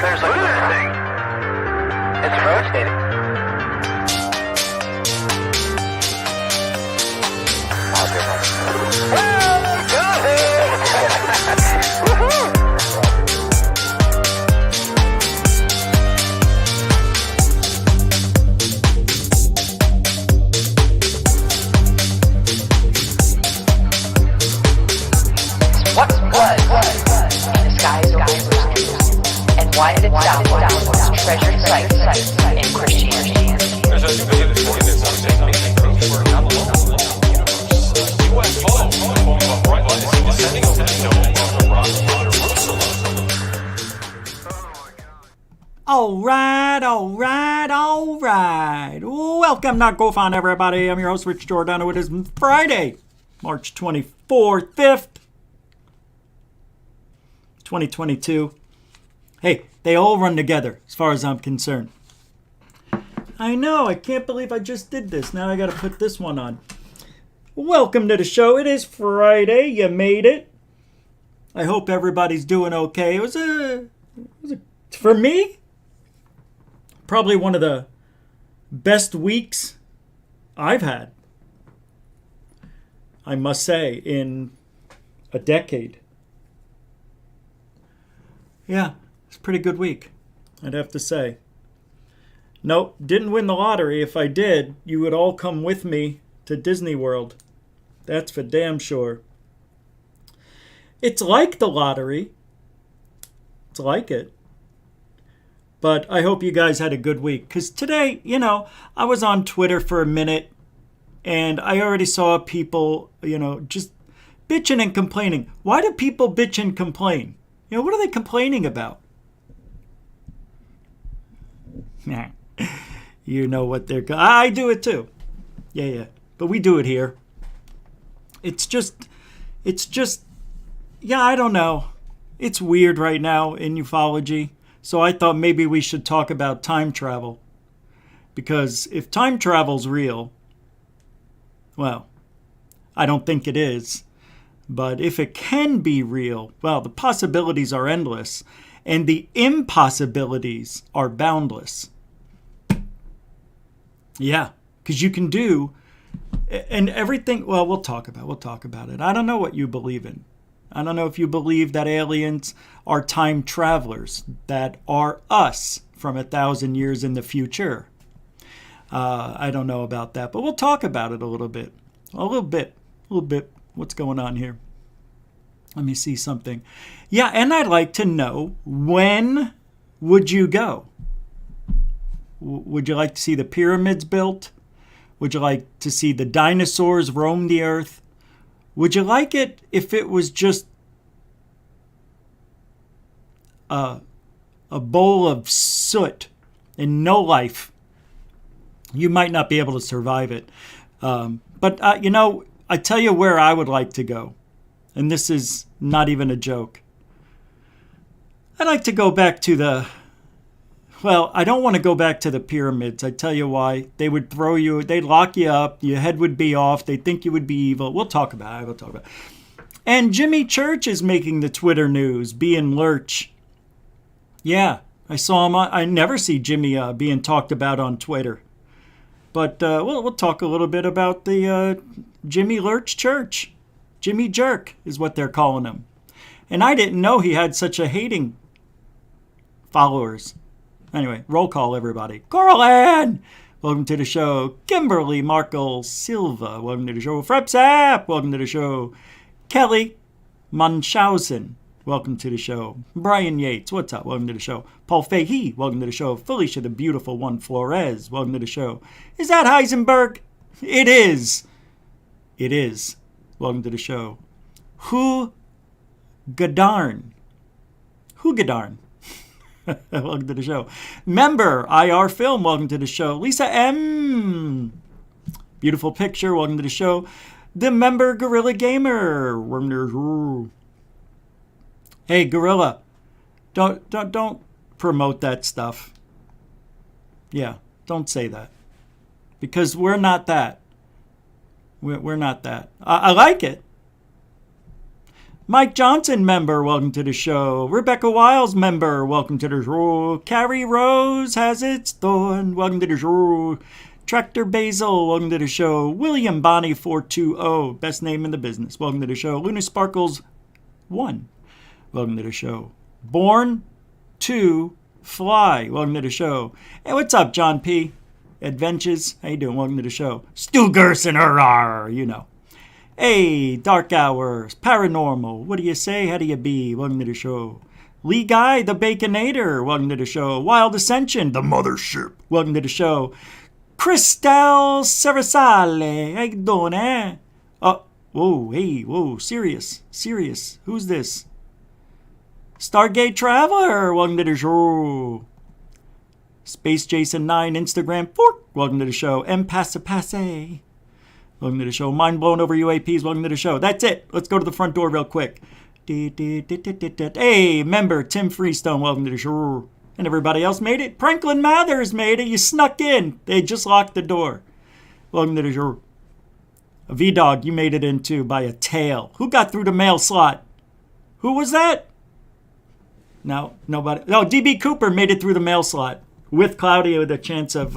There's like this thing. It's rotating. Why did it sound one of the most treasured sites in Christianity? There's a significant amazing proof for not alone UFO forming a bright line is descending over the dome of the rock All right. Welcome to GUFON, everybody. I'm your host, Rich Giordano. It is Friday, March 24th, 5th, 2022. Hey, they all run together, as far as I'm concerned. I know, I can't believe I just did this. Now I gotta put this one on. Welcome to the show. It is Friday. You made it. I hope everybody's doing okay. It was for me, probably one of the best weeks I've had, I must say, in a decade. Yeah. It's a pretty good week, I'd have to say. Nope, didn't win the lottery. If I did, you would all come with me to Disney World. That's for damn sure. It's like the lottery. It's like it. But I hope you guys had a good week. Because today, I was on Twitter for a minute, and I already saw people, just bitching and complaining. Why do people bitch and complain? What are they complaining about? You know what they're... I do it too. Yeah. But we do it here. It's just... Yeah, I don't know. It's weird right now in ufology. So I thought maybe we should talk about time travel. Because if time travel's real... Well, I don't think it is. But if it can be real, well, the possibilities are endless. And the impossibilities are boundless. Yeah, because you can do, and everything, well, we'll talk about it. I don't know what you believe in. I don't know if you believe that aliens are time travelers, that are us from 1,000 years in the future. I don't know about that, but we'll talk about it a little bit. A little bit. What's going on here? Let me see something. Yeah, and I'd like to know, when would you go? Would you like to see the pyramids built? Would you like to see the dinosaurs roam the earth? Would you like it if it was just a bowl of soot and no life? You might not be able to survive it. But I tell you where I would like to go. And this is not even a joke. I'd like to go back to I don't want to go back to the pyramids. I tell you why. They would throw you, they'd lock you up, your head would be off, they'd think you would be evil. We'll talk about it. And Jimmy Church is making the Twitter news, being Lurch. Yeah, I saw him. I never see Jimmy being talked about on Twitter. But we'll talk a little bit about the Jimmy Lurch Church. Jimmy Jerk is what they're calling him. And I didn't know he had such a hating followers. Anyway, roll call, everybody. Coral Ann, welcome to the show. Kimberly Markle Silva, welcome to the show. Frepsap, welcome to the show. Kelly Munchausen, welcome to the show. Brian Yates, what's up? Welcome to the show. Paul Fahey, welcome to the show. Felicia, the beautiful one. Flores, welcome to the show. Is that Heisenberg? It is. Welcome to the show. Who Gadarn? Welcome to the show. Member IR Film, welcome to the show. Lisa M, beautiful picture, welcome to the show. The member Gorilla Gamer, hey Gorilla, don't promote that stuff. Yeah, don't say that, because we're not that. We're not that. I like it, Mike Johnson, member, welcome to the show. Rebecca Wiles, member, welcome to the show. Carrie Rose has its thorn, welcome to the show. Tractor Basil, welcome to the show. William Bonnie 420, best name in the business, welcome to the show. Luna Sparkles 1, welcome to the show. Born to Fly, welcome to the show. Hey, what's up, John P? Adventures, how you doing? Welcome to the show. Stu Gerson, hurrah, you know. Hey, Dark Hours, Paranormal, what do you say? How do you be? Welcome to the show. Lee Guy, the Baconator, welcome to the show. Wild Ascension, the Mothership, welcome to the show. Cristal Cerasale, how you doing, eh? Oh, whoa, hey, whoa, serious, who's this? Stargate Traveler, welcome to the show. Space Jason 9, Instagram, fork, welcome to the show. M Passe, welcome to the show. Mind blown over UAPs, welcome to the show. That's it. Let's go to the front door real quick. Hey, member Tim Freestone, welcome to the show. And everybody else made it. Franklin Mathers made it. You snuck in. They just locked the door. Welcome to the show. A V-Dog, you made it in too by a tail. Who got through the mail slot? Who was that? No, nobody. No, DB Cooper made it through the mail slot with Claudia with a chance of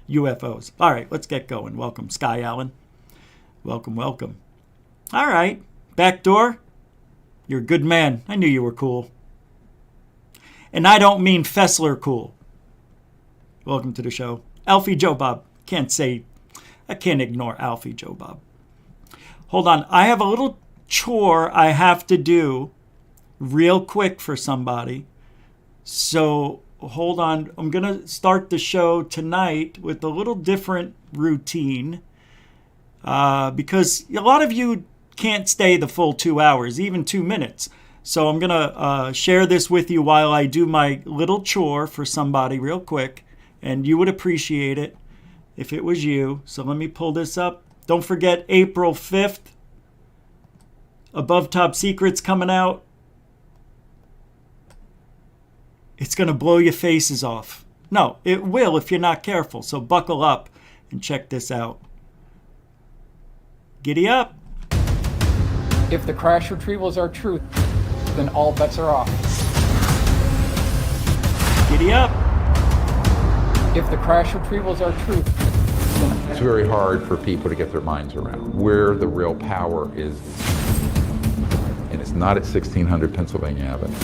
UFOs. All right, let's get going. Welcome, Sky Allen. Welcome. All right, back door. You're a good man. I knew you were cool. And I don't mean Fessler cool. Welcome to the show. Alfie Joe Bob. I can't ignore Alfie Joe Bob. Hold on. I have a little chore I have to do real quick for somebody. So hold on. I'm going to start the show tonight with a little different routine. Because a lot of you can't stay the full 2 hours, even 2 minutes. So I'm going to share this with you while I do my little chore for somebody real quick. And you would appreciate it if it was you. So let me pull this up. Don't forget April 5th. Above Top Secret's coming out. It's going to blow your faces off. No, it will if you're not careful. So buckle up and check this out. Giddy up. If the crash retrievals are true, then all bets are off. Giddy up. If the crash retrievals are true, then it's very hard for people to get their minds around where the real power is. And it's not at 1600 Pennsylvania Avenue.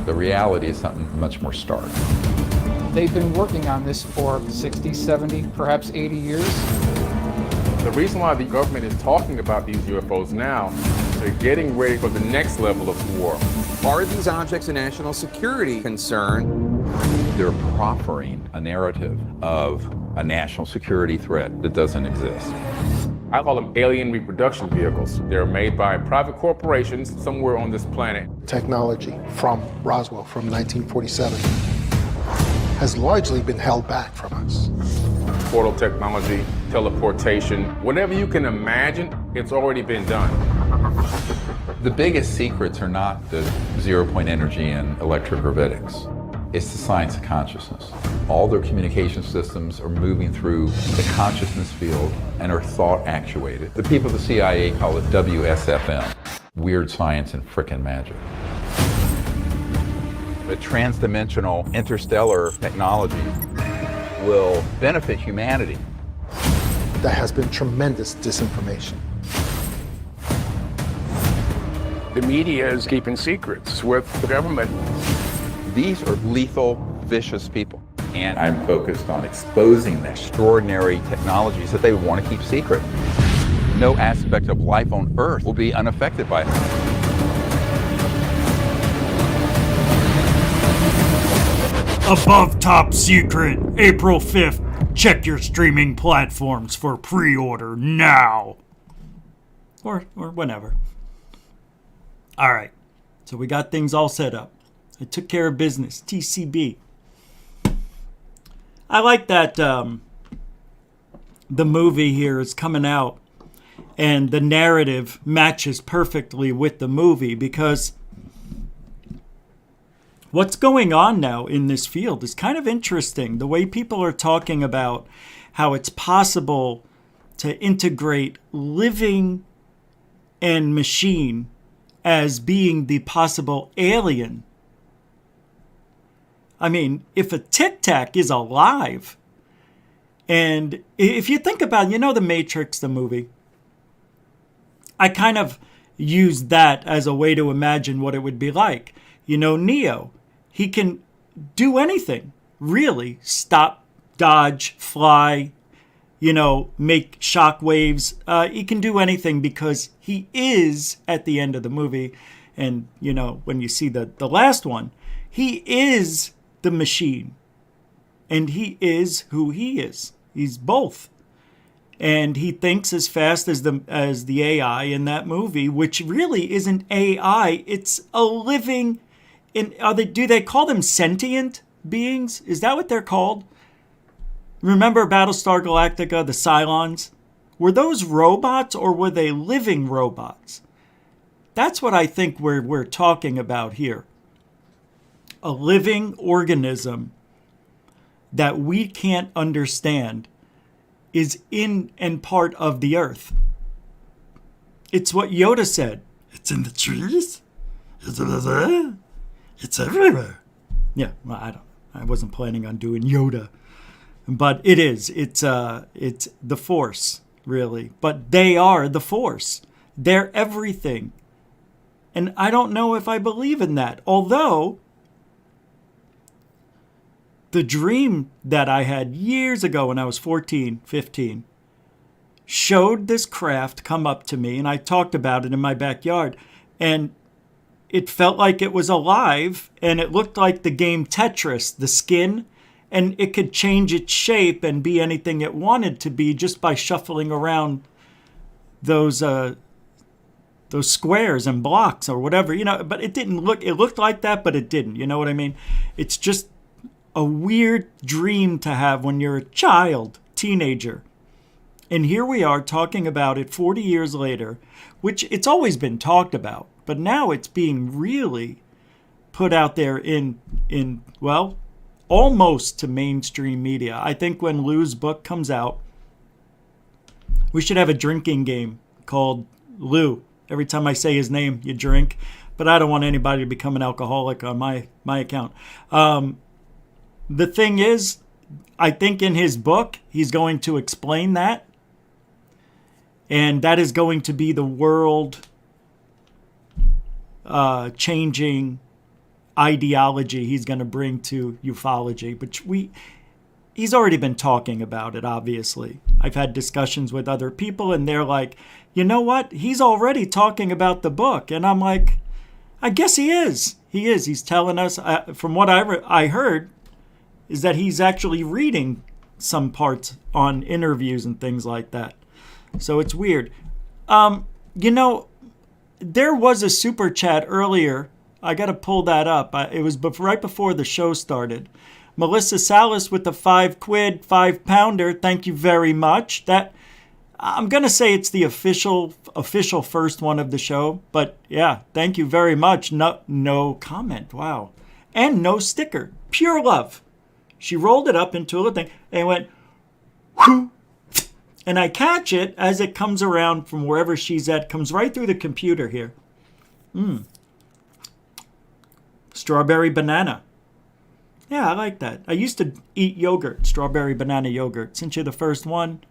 The reality is something much more stark. they've been working on this for 60, 70, perhaps 80 years. The reason why the government is talking about these UFOs now, they're getting ready for the next level of war. Are these objects a national security concern? They're proffering a narrative of a national security threat that doesn't exist. I call them alien reproduction vehicles. They're made by private corporations somewhere on this planet. Technology from Roswell from 1947 has largely been held back from us. Portal technology, teleportation, whatever you can imagine, it's already been done. The biggest secrets are not the zero-point energy and electrogravitics. It's the science of consciousness. All their communication systems are moving through the consciousness field and are thought actuated. The people at the CIA call it WSFM, weird science and frickin' magic. The transdimensional interstellar technology will benefit humanity. There has been tremendous disinformation. The media is keeping secrets with the government. These are lethal, vicious people. And I'm focused on exposing the extraordinary technologies that they want to keep secret. No aspect of life on Earth will be unaffected by it. Above Top Secret, April 5th. Check your streaming platforms for pre-order now. Or whenever. All right. So we got things all set up. I took care of business. TCB. I like that the movie here is coming out and the narrative matches perfectly with the movie, because what's going on now in this field is kind of interesting. The way people are talking about how it's possible to integrate living and machine as being the possible alien. I mean, if a Tic Tac is alive, and if you think about, The Matrix, the movie, I kind of used that as a way to imagine what it would be like. Neo, he can do anything, really. Stop, dodge, fly, make shock waves. He can do anything because he is, at the end of the movie, and, when you see the last one, he is the machine. And he is who he is. He's both. And he thinks as fast as the AI in that movie, which really isn't AI. It's a living... do they call them sentient beings? Is that what they're called? Remember Battlestar Galactica, the Cylons? Were those robots or were they living robots? That's what I think we're talking about here. A living organism that we can't understand is in and part of the earth. It's what Yoda said. It's in the trees. It's everywhere. Yeah, well, I wasn't planning on doing Yoda. But it is. It's the Force, really. But they are the Force. They're everything. And I don't know if I believe in that. Although, the dream that I had years ago when I was 14, 15, showed this craft come up to me, and I talked about it in my backyard. And it felt like it was alive, and it looked like the game Tetris, the skin, and it could change its shape and be anything it wanted to be just by shuffling around those squares and blocks or whatever, but it looked like that, but it didn't, you know what I mean? It's just a weird dream to have when you're a child, teenager. And here we are talking about it 40 years later, which it's always been talked about, but now it's being really put out there in almost to mainstream media. I think when Lou's book comes out, we should have a drinking game called Lou. Every time I say his name, you drink. But I don't want anybody to become an alcoholic on my account. The thing is, I think in his book, he's going to explain that. And that is going to be the world changing ideology he's going to bring to ufology. But he's already been talking about it, obviously. I've had discussions with other people, and they're like, you know what? He's already talking about the book. And I'm like, I guess he is. He is. He's telling us, from what I heard, is that he's actually reading some parts on interviews and things like that. So it's weird. There was a super chat earlier. I got to pull that up. It was right before the show started. Melissa Salas with the £5, 5-pounder. Thank you very much. That I'm going to say it's the official first one of the show. But yeah, thank you very much. No comment. Wow. And no sticker. Pure love. She rolled it up into a little thing and went, whoo. And I catch it as it comes around from wherever she's at. Comes right through the computer here. Strawberry banana. Yeah, I like that. I used to eat yogurt, strawberry banana yogurt. Since you're the first one,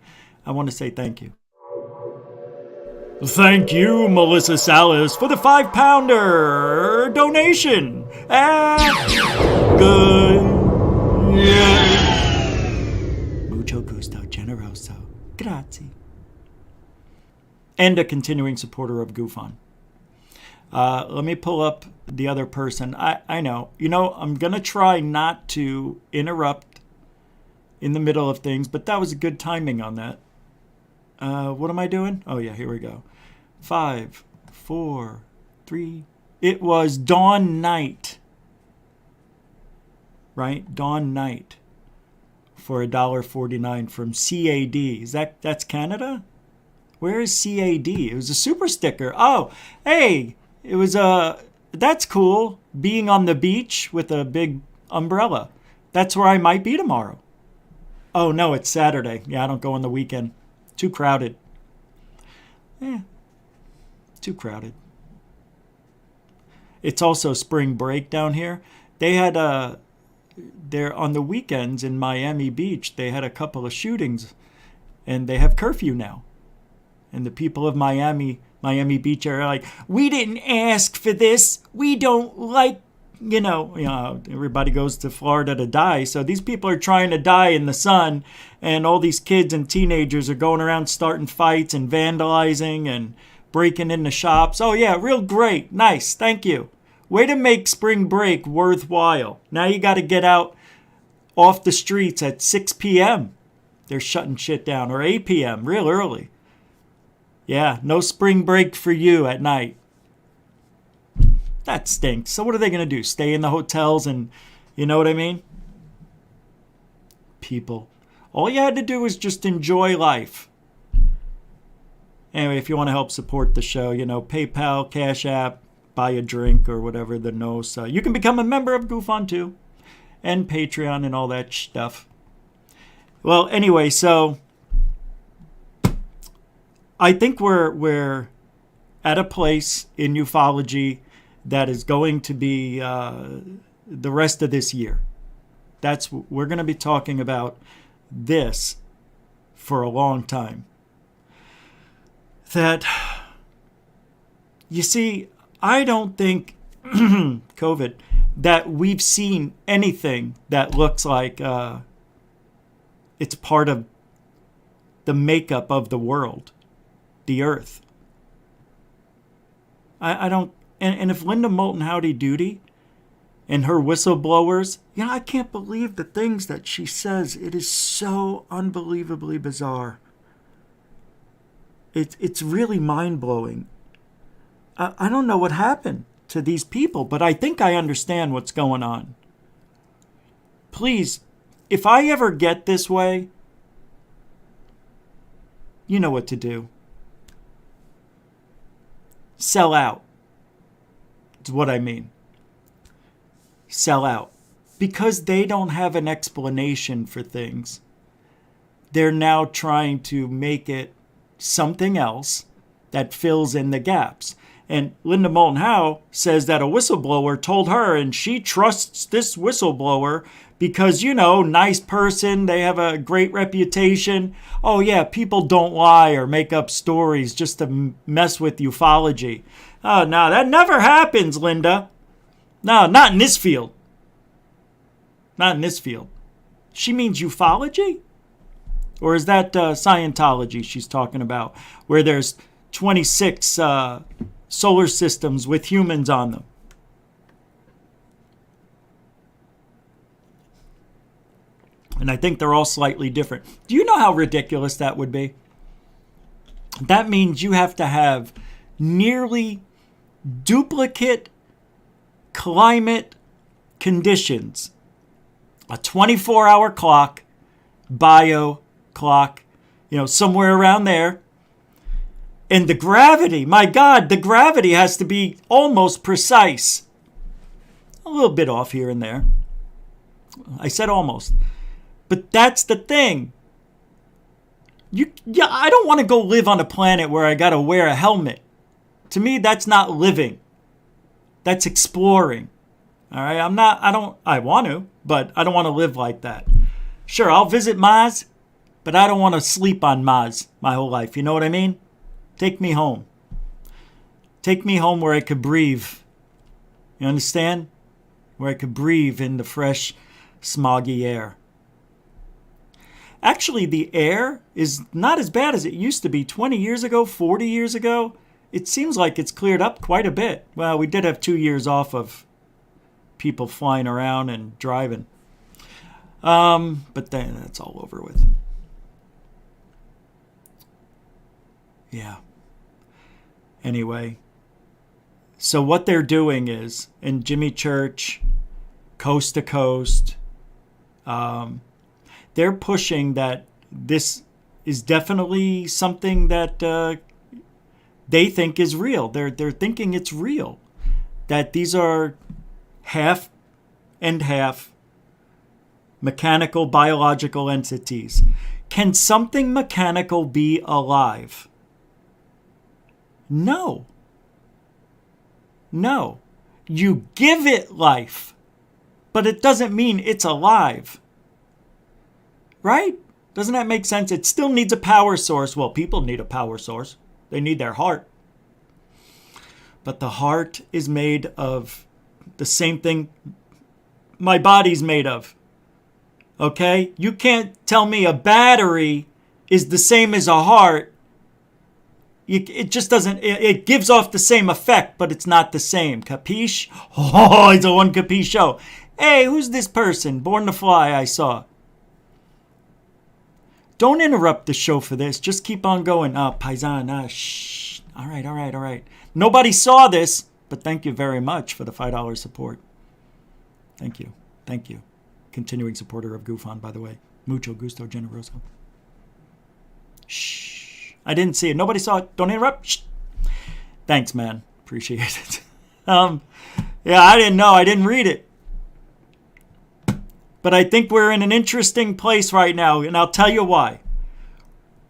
I want to say thank you. Thank you, Melissa Salas, for the 5-pounder donation. Good. Yeah. Mucho gusto, generoso. Grazie. And a continuing supporter of GUFON. Let me pull up the other person. I know. I'm going to try not to interrupt in the middle of things, but that was good timing on that. What am I doing? Oh, yeah, here we go. 5, 4, 3. It was Dawn Knight. Right? Dawn Knight. For $1.49 from CAD. That's Canada? Where is CAD? It was a super sticker. Oh, hey, it was that's cool. Being on the beach with a big umbrella. That's where I might be tomorrow. Oh, no, it's Saturday. Yeah, I don't go on the weekend. Too crowded. Too crowded. it's also spring break down here. They had there on the weekends in Miami Beach, they had a couple of shootings, and they have curfew now. And the people of Miami Beach are like, we didn't ask for this. We don't like, everybody goes to Florida to die. So these people are trying to die in the sun, and all these kids and teenagers are going around starting fights and vandalizing and breaking into shops. Oh yeah, real great. Nice. Thank you. Way to make spring break worthwhile. Now you got to get out off the streets at 6 p.m. They're shutting shit down, or 8 p.m. real early. Yeah, no spring break for you at night. That stinks. So what are they going to do? Stay in the hotels and, you know what I mean? People. All you had to do was just enjoy life. Anyway, if you want to help support the show, PayPal, Cash App, buy a drink or whatever the nose. You can become a member of GUFON too, and Patreon and all that stuff. Well, anyway, so I think we're at a place in ufology that is going to be the rest of this year. We're going to be talking about this for a long time. That, you see, I don't think COVID that we've seen anything that looks like it's part of the makeup of the world, the earth. I don't, and if Linda Moulton Howdy Doody and her whistleblowers, I can't believe the things that she says. It is so unbelievably bizarre. It's really mind-blowing. I don't know what happened to these people, but I think I understand what's going on. Please, if I ever get this way, you know what to do. Sell out. Is what I mean. Sell out. Because they don't have an explanation for things. They're now trying to make it something else that fills in the gaps. And Linda Moulton Howe says that a whistleblower told her, and she trusts this whistleblower because, nice person, they have a great reputation. Oh yeah, people don't lie or make up stories just to mess with ufology. Oh no, that never happens, Linda. No, not in this field. Not in this field. She means ufology? Or is that Scientology she's talking about, where there's 26 solar systems with humans on them? And I think they're all slightly different. Do you know how ridiculous that would be? That means you have to have nearly duplicate climate conditions, a 24-hour clock, bio clock, somewhere around there. And the gravity, my God, the gravity has to be almost precise. A little bit off here and there. I said almost. But that's the thing. I don't want to go live on a planet where I got to wear a helmet. To me, that's not living. That's exploring. All right, I want to, but I don't want to live like that. Sure, I'll visit Mars, but I don't want to sleep on Mars my whole life. You know what I mean? Take me home. Take me home where I could breathe. You understand? Where I could breathe in the fresh, smoggy air. Actually, the air is not as bad as it used to be 20 years ago, 40 years ago. It seems like it's cleared up quite a bit. Well, we did have 2 years off of people flying around and driving. But then that's all over with. Yeah. Anyway, so what they're doing is, in Jimmy Church, Coast to Coast, they're pushing that this is definitely something that they think is real. They're thinking it's real. That these are half and half mechanical biological entities. Can something mechanical be alive? No. No. you give it life, but it doesn't mean it's alive. Right? Doesn't that make sense? It still needs a power source. Well, people need a power source. They need their heart. But the heart is made of the same thing my body's made of. Okay? You can't tell me a battery is the same as a heart. It just doesn't, it gives off the same effect, but it's not the same. Capiche? Oh, it's a one capiche show. Hey, who's this person? Born to Fly, I saw. Don't interrupt the show for this. Just keep on going. Oh, Paisan, shh. All right. Nobody saw this, but thank you very much for the $5 support. Thank you. Continuing supporter of GUFON, by the way. Mucho gusto, generoso. Shh. I didn't see it. Nobody saw it. Don't interrupt. Shh. Thanks, man. Appreciate it. Yeah, I didn't know. I didn't read it. But I think we're in an interesting place right now, and I'll tell you why.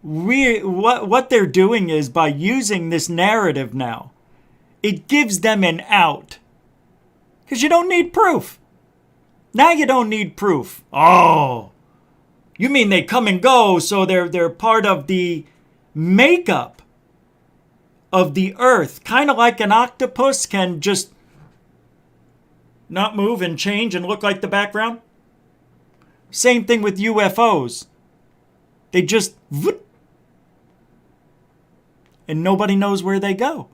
What they're doing is, by using this narrative now, it gives them an out. Because you don't need proof. Now you don't need proof. Oh, you mean they come and go, so they're part of the makeup of the earth. Kind of like an octopus can just not move and change and look like the background. Same thing with UFOs. They just whoop, and nobody knows where they go.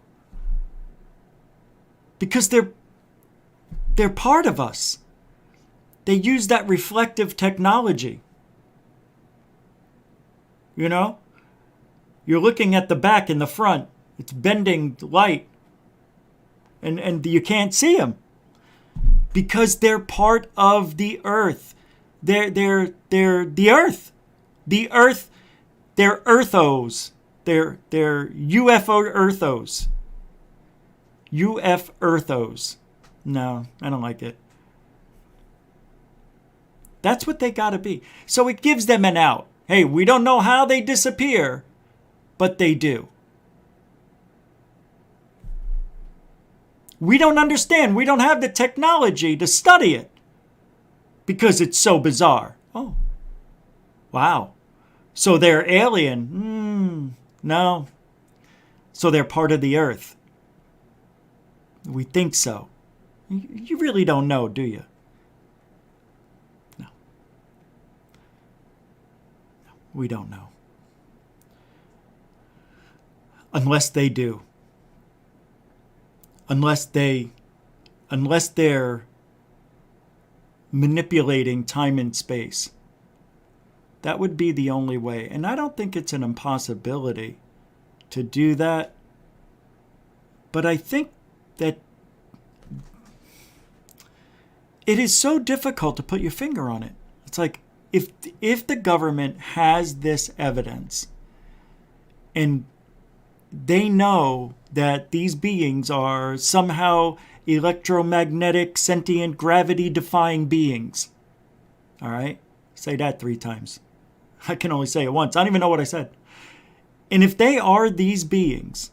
Because they're part of us. They use that reflective technology. You know? You're looking at the back and the front. It's bending light. And you can't see them. Because they're part of the earth. They're the earth. The earth, they're earthos. They're UFO earthos. UF earthos. No, I don't like it. That's what they got to be. So it gives them an out. Hey, we don't know how they disappear, but they do. We don't understand. We don't have the technology to study it because it's so bizarre. Oh, wow. So they're alien. No. So they're part of the earth. We think so. You really don't know, do you? No. We don't know. Unless they do. Unless they're manipulating time and space. That would be the only way. And I don't think it's an impossibility to do that. But I think that it is so difficult to put your finger on it. It's like, if the government has this evidence and they know that these beings are somehow electromagnetic, sentient, gravity-defying beings. All right? Say that 3 times. I can only say it once. I don't even know what I said. And if they are these beings,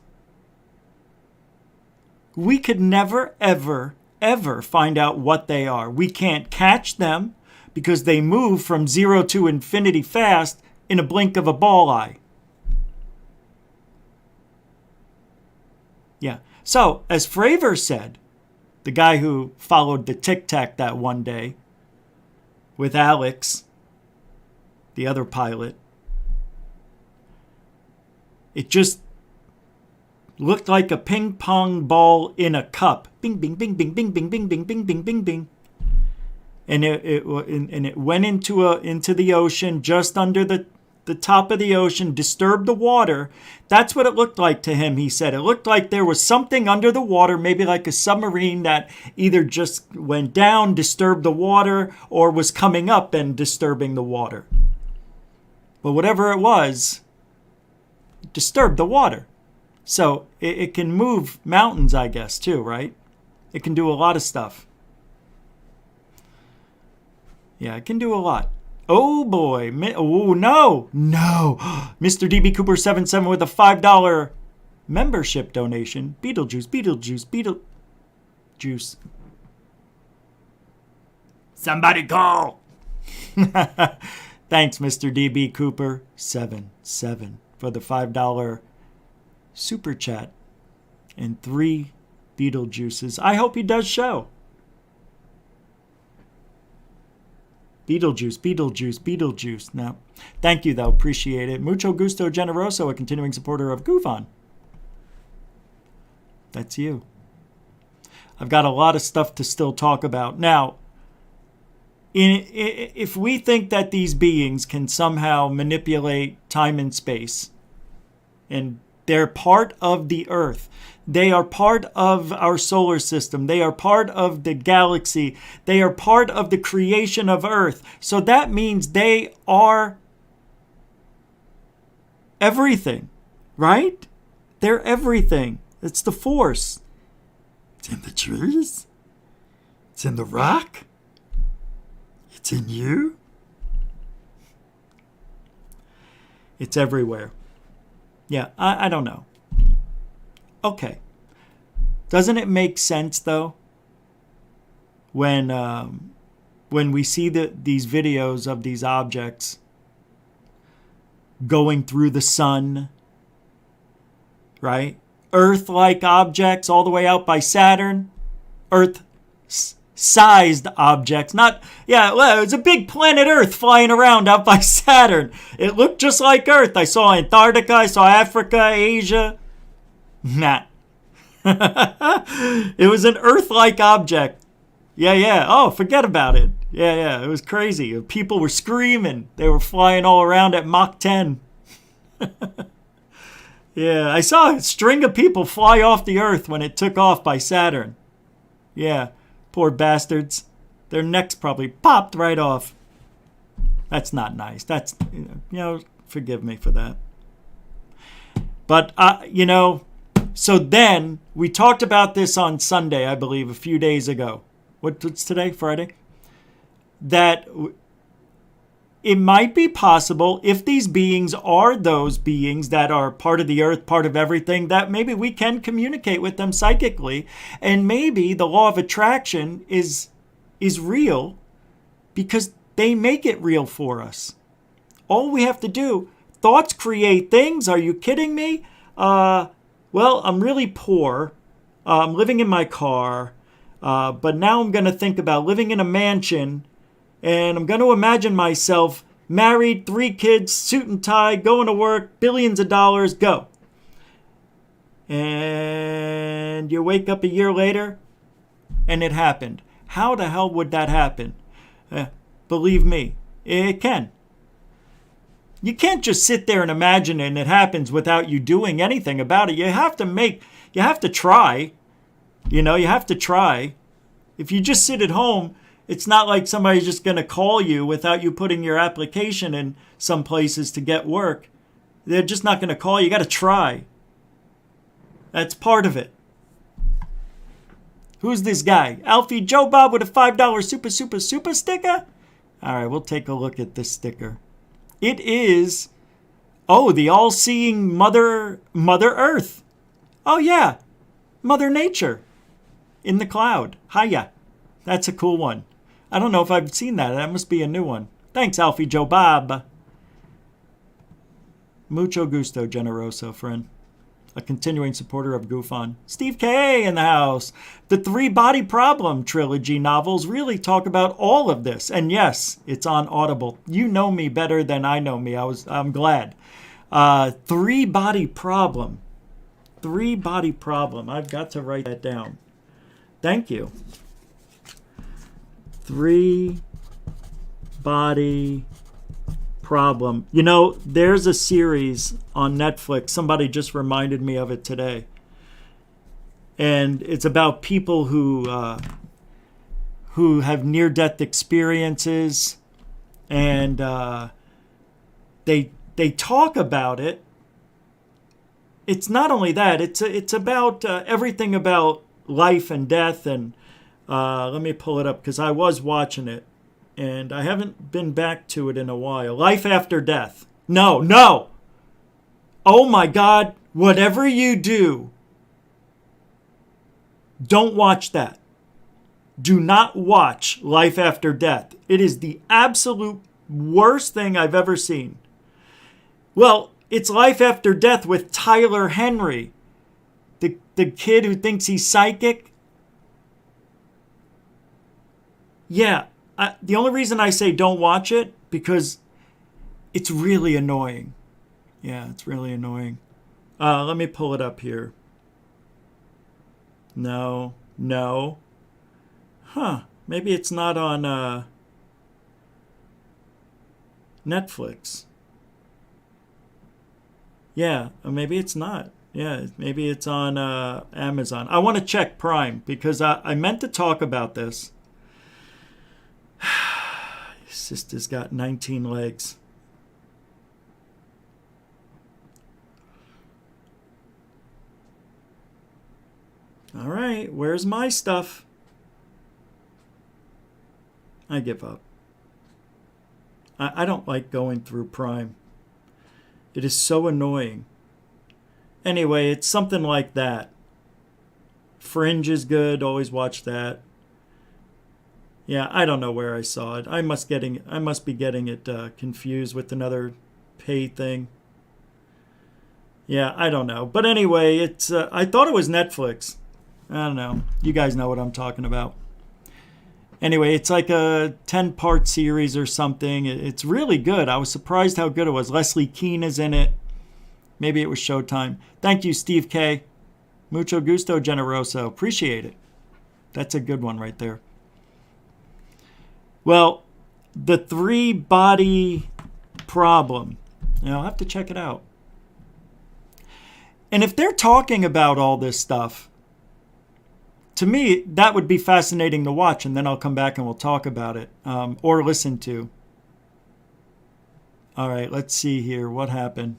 we could never, ever, ever find out what they are. We can't catch them because they move from 0 to infinity fast in a blink of a ball eye. Yeah. So, as Fravor said, the guy who followed the Tic Tac that one day with Alex, the other pilot, it just looked like a ping pong ball in a cup. Bing, bing, bing, bing, bing, bing, bing, bing, bing, bing, bing, bing. And it went into the ocean, just under the top of the ocean, disturbed the water. That's what it looked like to him, he said. It looked like there was something under the water, maybe like a submarine that either just went down, disturbed the water, or was coming up and disturbing the water. But whatever it was, it disturbed the water. So it can move mountains, I guess, too, right? It can do a lot of stuff. Yeah, it can do a lot. Oh boy. Oh no. Mr. DB Cooper 77 with a $5 membership donation. Beetlejuice. juice. Somebody call. Thanks, Mr. DB Cooper 77 for the $5 super chat and 3 Beetlejuices. I hope he does show. Beetlejuice. No. Thank you, though. Appreciate it. Mucho gusto generoso, a continuing supporter of GUFON. That's you. I've got a lot of stuff to still talk about. Now, if we think that these beings can somehow manipulate time and space, and they're part of the Earth, they are part of our solar system, they are part of the galaxy, they are part of the creation of Earth, so that means they are everything, right? They're everything. It's the force. It's in the trees. It's in the rock. It's in you. It's everywhere. Yeah, I don't know. Okay. Doesn't it make sense, though, when we see these videos of these objects going through the sun, right? Earth-like objects all the way out by Saturn. Earth-sized objects. It's a big planet Earth flying around out by Saturn. It looked just like Earth. I saw Antarctica, I saw Africa, Asia. Nah. It was an Earth-like object. Yeah. Oh, forget about it. Yeah. It was crazy. People were screaming. They were flying all around at Mach 10. Yeah, I saw a string of people fly off the Earth when it took off by Saturn. Yeah, poor bastards. Their necks probably popped right off. That's not nice. That's, forgive me for that. But, so then we talked about this on Sunday, I believe, a few days ago. What's today? Friday? That it might be possible, if these beings are those beings that are part of the Earth, part of everything, that maybe we can communicate with them psychically, and maybe the law of attraction is real because they make it real for us. All we have to do, thoughts create things. Are you kidding me? Well, I'm really poor. I'm living in my car, but now I'm going to think about living in a mansion. And I'm going to imagine myself married, 3 kids, suit and tie, going to work, billions of dollars, go. And you wake up a year later, and it happened. How the hell would that happen? Believe me, it can. You can't just sit there and imagine it and it happens without you doing anything about it. You have to try. You have to try. If you just sit at home, it's not like somebody's just going to call you without you putting your application in some places to get work. They're just not going to call you. You got to try. That's part of it. Who's this guy? Alfie Joe Bob with a $5 super sticker? All right, we'll take a look at this sticker. It is, the all-seeing Mother Earth. Oh, yeah. Mother Nature in the cloud. Hiya. That's a cool one. I don't know if I've seen that. That must be a new one. Thanks, Alfie Joe Bob. Mucho gusto, generoso, friend. A continuing supporter of GUFON. Steve K. in the house. The 3 Body Problem trilogy novels really talk about all of this. And yes, it's on Audible. You know me better than I know me. I'm glad. 3 Body Problem. 3 Body Problem. I've got to write that down. Thank you. 3 Body Problem. There's a series on Netflix. Somebody just reminded me of it today. And it's about people who have near-death experiences. And they talk about it. It's not only that. It's about everything about life and death. And let me pull it up because I was watching it. And I haven't been back to it in a while. Life After Death. No. Oh my God. Whatever you do, don't watch that. Do not watch Life After Death. It is the absolute worst thing I've ever seen. Well, it's Life After Death with Tyler Henry, the kid who thinks he's psychic. Yeah, the only reason I say don't watch it, because it's really annoying. Yeah, it's really annoying. Let me pull it up here. No. Huh, maybe it's not on Netflix. Yeah, maybe it's not. Yeah, maybe it's on Amazon. I want to check Prime because I meant to talk about this. Sister's got 19 legs. All right, where's my stuff? I give up. I don't like going through Prime. It is so annoying. Anyway, it's something like that. Fringe is good. Always watch that. Yeah, I don't know where I saw it. I must be getting it confused with another pay thing. Yeah, I don't know. But anyway, it's. I thought it was Netflix. I don't know. You guys know what I'm talking about. Anyway, it's like a 10-part series or something. It's really good. I was surprised how good it was. Leslie Keane is in it. Maybe it was Showtime. Thank you, Steve K. Mucho gusto, generoso. Appreciate it. That's a good one right there. Well, the 3-body problem. I'll have to check it out. And if they're talking about all this stuff, to me, that would be fascinating to watch, and then I'll come back and we'll talk about it, or listen to. All right, let's see here. What happened?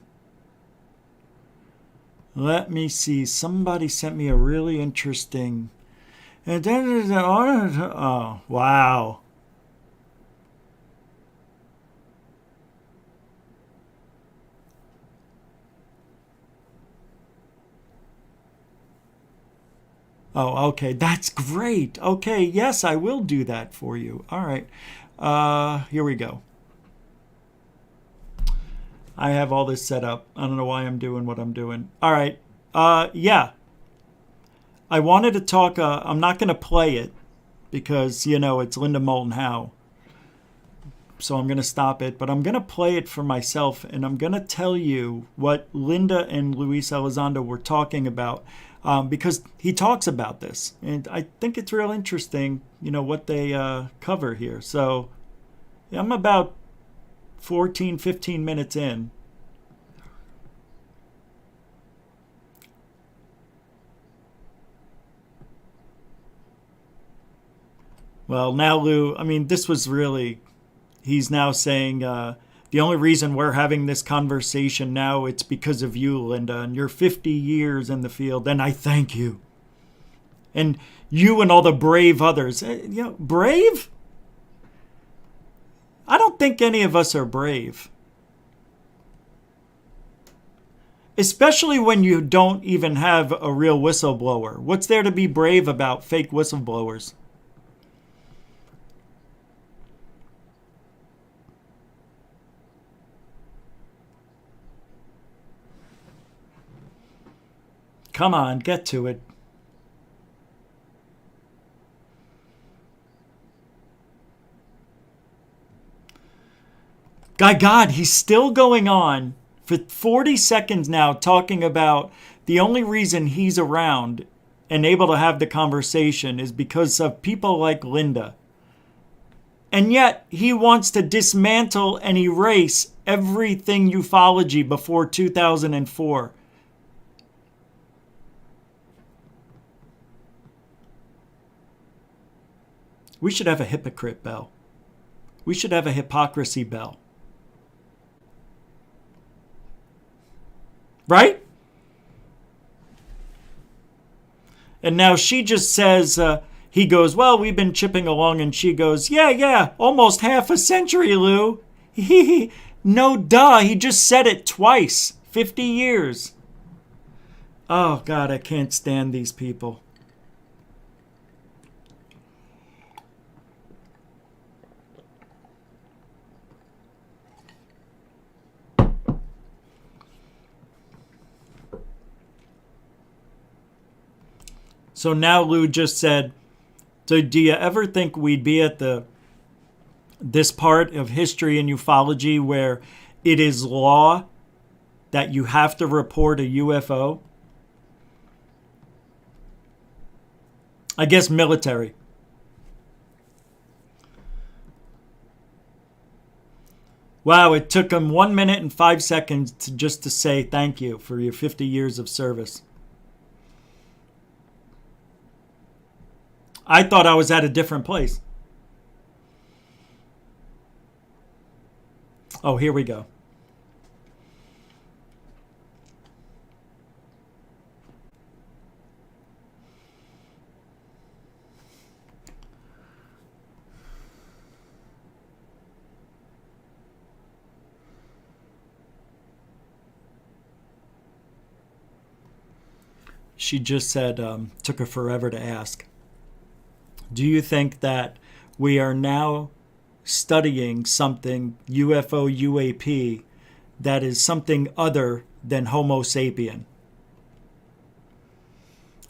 Let me see. Somebody sent me a really interesting... Oh, wow. Oh, okay. That's great. Okay, yes, I will do that for you. All right. Here we go. I have all this set up. I don't know why I'm doing what I'm doing. All right. Yeah. I wanted to talk. I'm not going to play it because, it's Linda Moulton Howe. So I'm going to stop it. But I'm going to play it for myself. And I'm going to tell you what Linda and Luis Elizondo were talking about. Because he talks about this. And I think it's real interesting, what they cover here. So yeah, I'm about 14, 15 minutes in. Well, now Lou, this was really, he's now saying the only reason we're having this conversation now, it's because of you, Linda, and your 50 years in the field, and I thank you. And you and all the brave others. Brave? I don't think any of us are brave. Especially when you don't even have a real whistleblower. What's there to be brave about fake whistleblowers? Come on, get to it. God, he's still going on for 40 seconds now talking about the only reason he's around and able to have the conversation is because of people like Linda. And yet he wants to dismantle and erase everything ufology before 2004. We should have a hypocrite bell. We should have a hypocrisy bell. Right? And now she just says, he goes, well, we've been chipping along. And she goes, yeah, almost half a century, Lou. No, duh, he just said it twice. 50 years. Oh, God, I can't stand these people. So now Lou just said, so do you ever think we'd be at this part of history and ufology where it is law that you have to report a UFO? I guess military. Wow, it took him 1 minute and 5 seconds just to say thank you for your 50 years of service. I thought I was at a different place. Oh, here we go. She just said, took her forever to ask. Do you think that we are now studying something, UFO, UAP, that is something other than Homo sapien?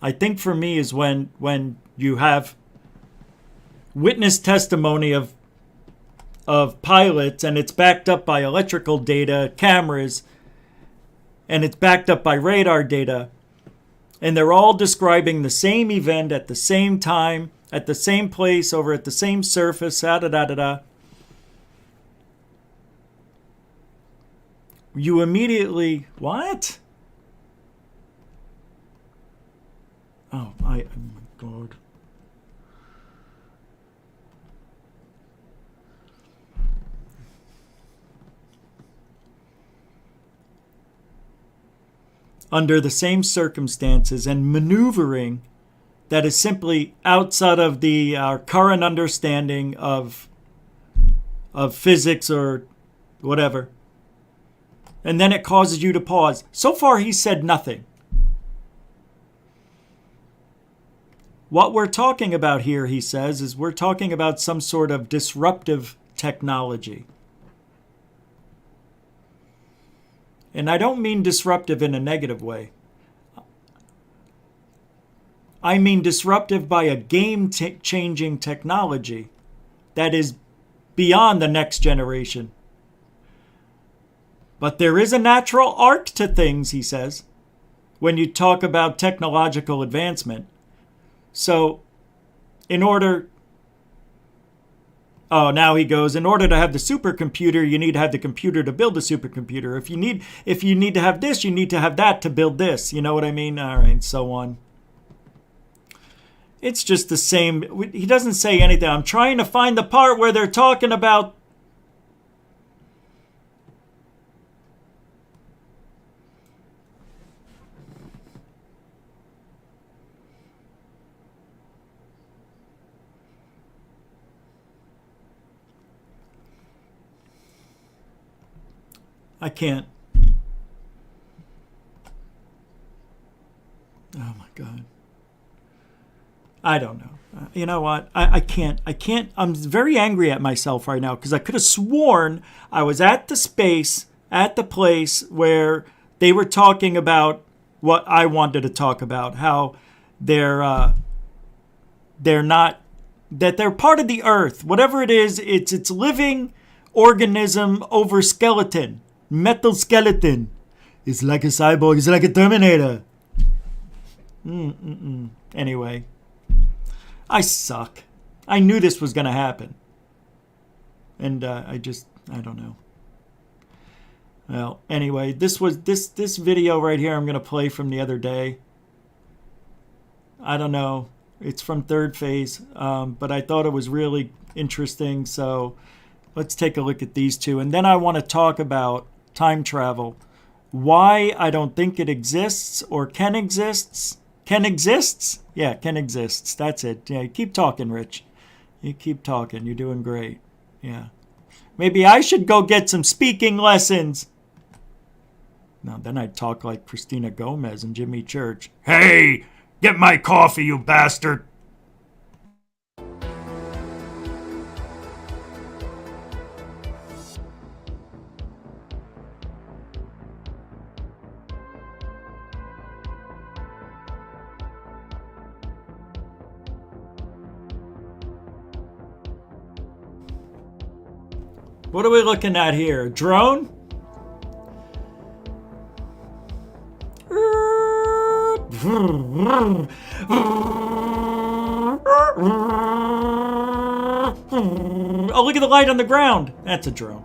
I think for me is when you have witness testimony of pilots and it's backed up by electrical data, cameras, and it's backed up by radar data, and they're all describing the same event at the same time, at the same place, over at the same surface, da-da-da-da-da. You immediately, what? Oh my God. Under the same circumstances and maneuvering that is simply outside of our current understanding of physics or whatever. And then it causes you to pause. So far, he said nothing. What we're talking about here, he says, is we're talking about some sort of disruptive technology. And I don't mean disruptive in a negative way. I mean disruptive by a game-changing technology that is beyond the next generation. But there is a natural arc to things, he says, when you talk about technological advancement. So, now he goes, in order to have the supercomputer, you need to have the computer to build the supercomputer. If you need to have this, you need to have that to build this. You know what I mean? All right, so on. It's just the same. He doesn't say anything. I'm trying to find the part where they're talking about. I can't. Oh my God. I don't know. You know what? I can't. I'm very angry at myself right now because I could have sworn I was at the place where they were talking about what I wanted to talk about, how they're not, that they're part of the earth. Whatever it is, it's living organism over skeleton. Metal skeleton. It's like a cyborg. It's like a Terminator. Anyway. I suck. I knew this was going to happen. And I don't know. Well, anyway, this video right here I'm going to play from the other day. I don't know. It's from Third Phase. But I thought it was really interesting. So let's take a look at these two. And then I want to talk about time travel. Why I don't think it exists or can exists. Can exists? Yeah, can exists. That's it. Yeah, keep talking, Rich. You keep talking. You're doing great. Yeah. Maybe I should go get some speaking lessons. No, then I'd talk like Christina Gomez and Jimmy Church. Hey, get my coffee, you bastard. What are we looking at here? Drone? Oh, look at the light on the ground. That's a drone.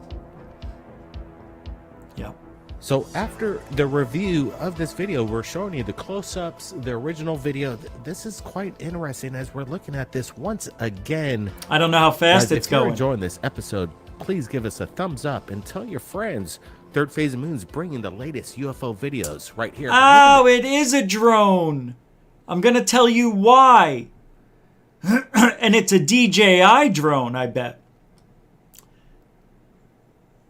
Yep. So after the review of this video, we're showing you the close-ups, the original video. This is quite interesting as we're looking at this once again. I don't know how fast it's if you're going. enjoying this episode, please give us a thumbs up and tell your friends. Third Phase of Moon's bringing the latest UFO videos right here. Oh, it is a drone. I'm going to tell you why. And it's a DJI drone, I bet.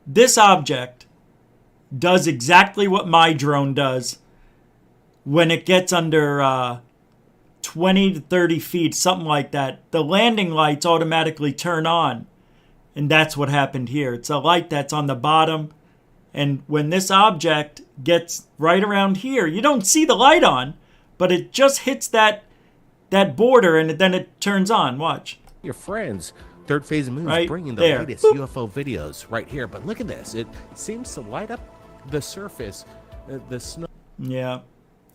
This object does exactly what my drone does when it gets under 20 to 30 feet, something like that. The landing lights automatically turn on. And that's what happened here. It's a light that's on the bottom. And when this object gets right around here, you don't see the light on, but it just hits that border and then it turns on. Watch. Your friends. Third Phase of Moon is Right bringing the there. latest Boop. UFO videos right here. But look at this. It seems to light up the surface, the snow. Yeah,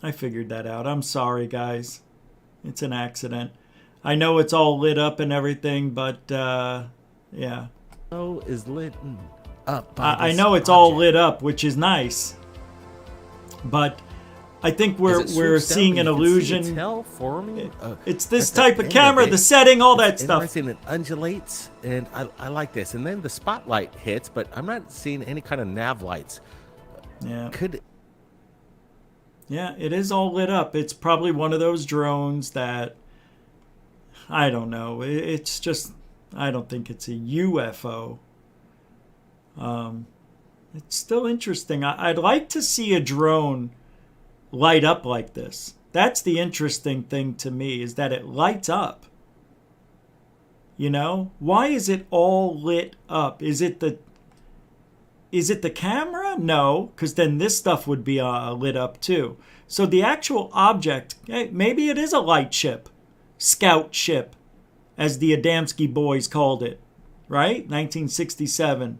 I figured that out. I'm sorry, guys. It's an accident. I know it's all lit up and everything, but yeah. Snow is lit up. I know it's all lit up, which is nice. But I think we're seeing an illusion. It's this type of camera, the setting, all that stuff. Interesting, it undulates, and I like this. And then the spotlight hits, but I'm not seeing any kind of nav lights. Yeah. Yeah, it is all lit up. It's probably one of those drones that, I don't know. It's just, I don't think it's a UFO. It's still interesting. I'd like to see a drone light up like this. That's the interesting thing to me, is that it lights up. You know, why is it all lit up? Is it the camera? No, because then this stuff would be lit up too. So the actual object, maybe it is a light ship, scout ship, as the Adamski boys called it, right? 1967.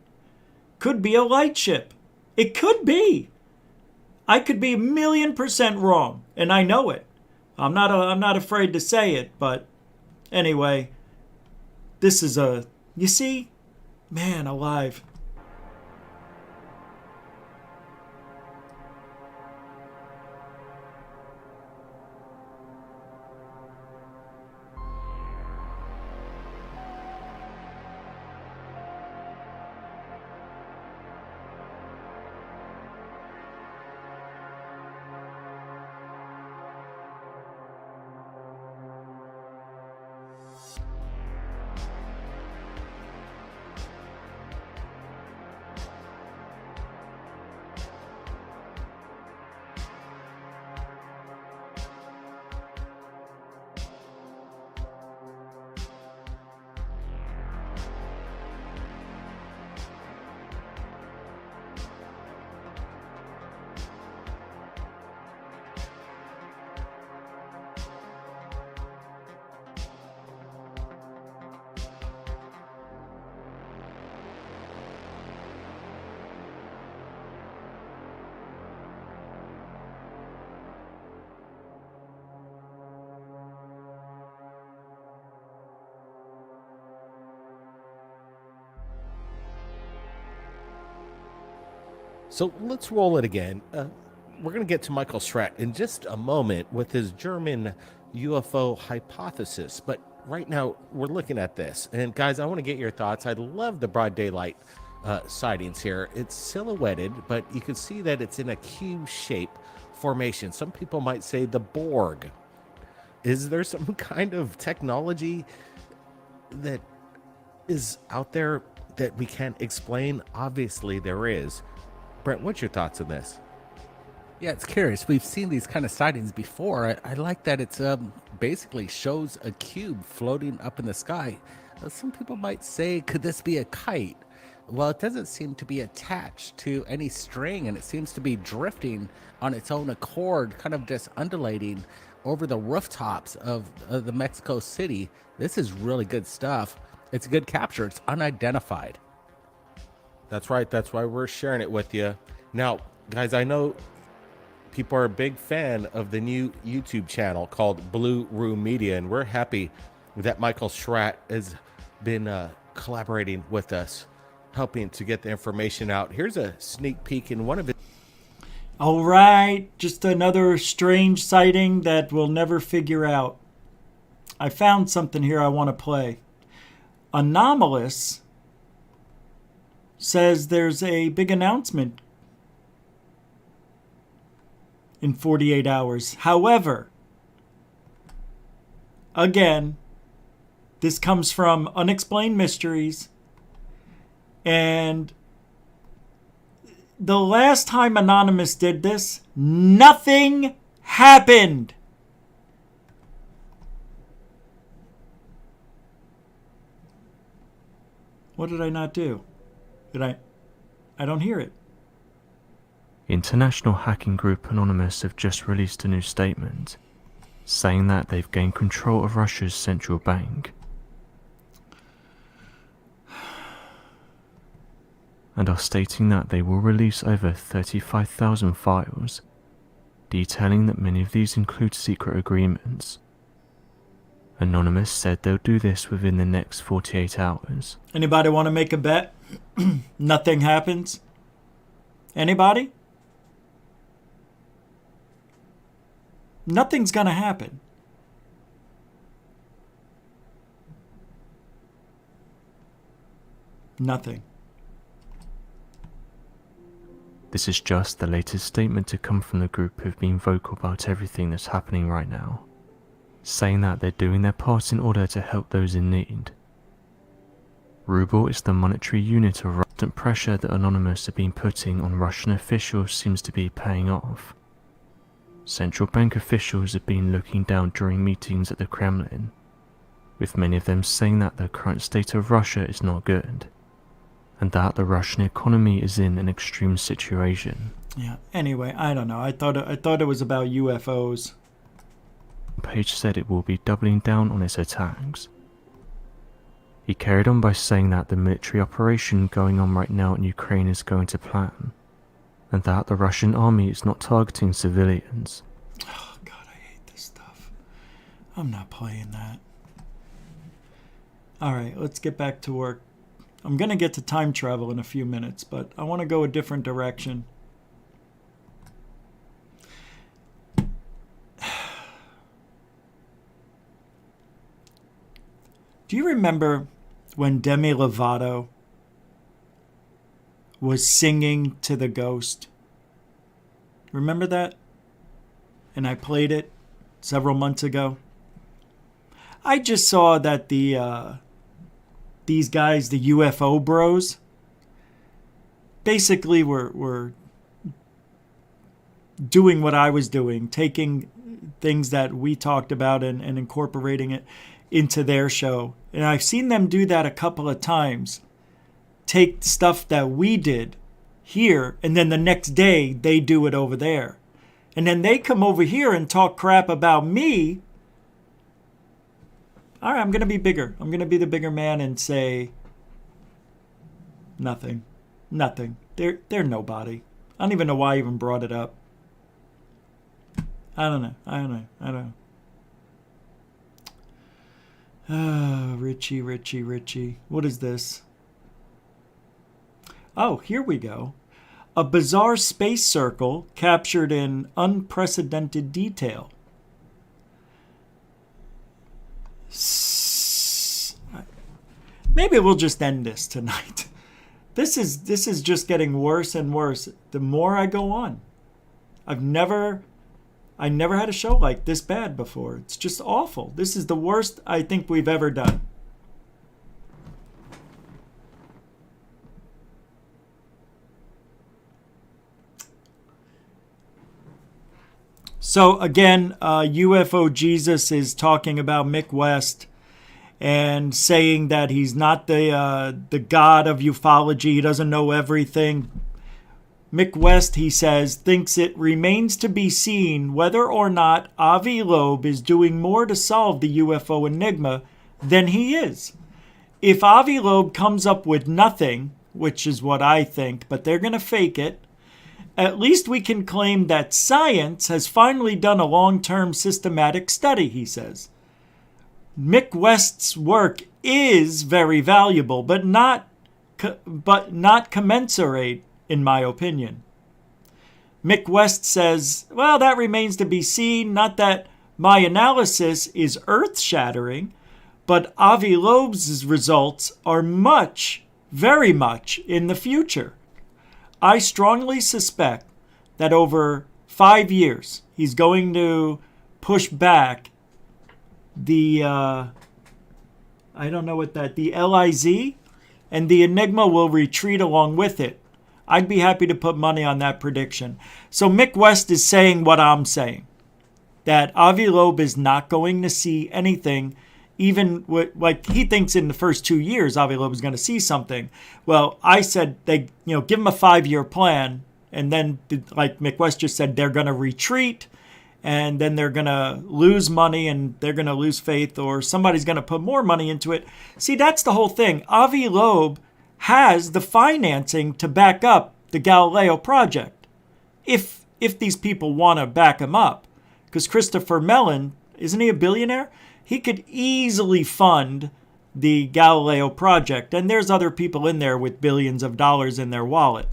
Could be a light ship. It could be. I could be 1,000,000% wrong, and I know it. I'm not afraid to say it, but anyway, this is you see, man alive. So let's roll it again. We're going to get to Michael Schreck in just a moment with his German UFO hypothesis. But right now, we're looking at this. And guys, I want to get your thoughts. I love the broad daylight sightings here. It's silhouetted, but you can see that it's in a cube shape formation. Some people might say the Borg. Is there some kind of technology that is out there that we can't explain? Obviously, there is. Brent, what's your thoughts on this? Yeah, it's curious. We've seen these kind of sightings before. I like that it's basically shows a cube floating up in the sky. Some people might say, could this be a kite? Well, it doesn't seem to be attached to any string, and it seems to be drifting on its own accord, kind of just undulating over the rooftops of the Mexico City. This is really good stuff. It's a good capture. It's unidentified. That's right. That's why we're sharing it with you. Now, guys, I know people are a big fan of the new YouTube channel called Blue Room Media, and we're happy that Michael Schratt has been collaborating with us, helping to get the information out. Here's a sneak peek in one of his. All right, just another strange sighting that we'll never figure out. I found something here I want to play. Anomalous says there's a big announcement in 48 hours. However, again, this comes from Unexplained Mysteries, and the last time Anonymous did this, nothing happened. What did I not do? I don't hear it. International hacking group Anonymous have just released a new statement saying that they've gained control of Russia's central bank and are stating that they will release over 35,000 files, detailing that many of these include secret agreements. Anonymous said they'll do this within the next 48 hours. Anybody want to make a bet? Nothing happens? Anybody? Nothing's going to happen. Nothing. This is just the latest statement to come from the group who've been vocal about everything that's happening right now, saying that they're doing their part in order to help those in need. Ruble is the monetary unit of Russian pressure that Anonymous have been putting on Russian officials seems to be paying off. Central bank officials have been looking down during meetings at the Kremlin, with many of them saying that the current state of Russia is not good, and that the Russian economy is in an extreme situation. Yeah, anyway, I don't know. I thought it was about UFOs. Page said it will be doubling down on its attacks. He carried on by saying that the military operation going on right now in Ukraine is going to plan, and that the Russian army is not targeting civilians. Oh God, I hate this stuff. I'm not playing that. Alright, let's get back to work. I'm going to get to time travel in a few minutes, but I want to go a different direction. Do you remember when Demi Lovato was singing to the ghost? Remember that? And I played it several months ago. I just saw that these guys, the UFO bros, basically were doing what I was doing, taking things that we talked about and incorporating it into their show. And I've seen them do that a couple of times. Take stuff that we did here, and then the next day they do it over there. And then they come over here and talk crap about me. All right, I'm going to be bigger. I'm going to be the bigger man and say nothing. Nothing. They're nobody. I don't even know why I even brought it up. I don't know. Ah, Richie. What is this? Oh, here we go. A bizarre space circle captured in unprecedented detail. Maybe we'll just end this tonight. This is just getting worse and worse the more I go on. I never had a show like this bad before. It's just awful. This is the worst I think we've ever done. So again, UFO Jesus is talking about Mick West and saying that he's not the god of ufology. He doesn't know everything. Mick West, he says, thinks it remains to be seen whether or not Avi Loeb is doing more to solve the UFO enigma than he is. If Avi Loeb comes up with nothing, which is what I think, but they're going to fake it. At least we can claim that science has finally done a long-term systematic study, he says. Mick West's work is very valuable, but not commensurate, in my opinion. Mick West says, well, that remains to be seen. Not that my analysis is earth-shattering, but Avi Loeb's results are very much in the future. I strongly suspect that over 5 years, he's going to push back the, the LIZ, and the Enigma will retreat along with it. I'd be happy to put money on that prediction. So Mick West is saying what I'm saying, that Avi Loeb is not going to see anything, even like he thinks in the first 2 years Avi Loeb is going to see something. Well, I said they, give him a 5-year plan, and then like Mick West just said, they're going to retreat, and then they're going to lose money, and they're going to lose faith, or somebody's going to put more money into it. See, that's the whole thing. Avi Loeb has the financing to back up the Galileo Project, if these people want to back him up. Because Christopher Mellon, isn't he a billionaire? He could easily fund the Galileo Project, and there's other people in there with billions of dollars in their wallet.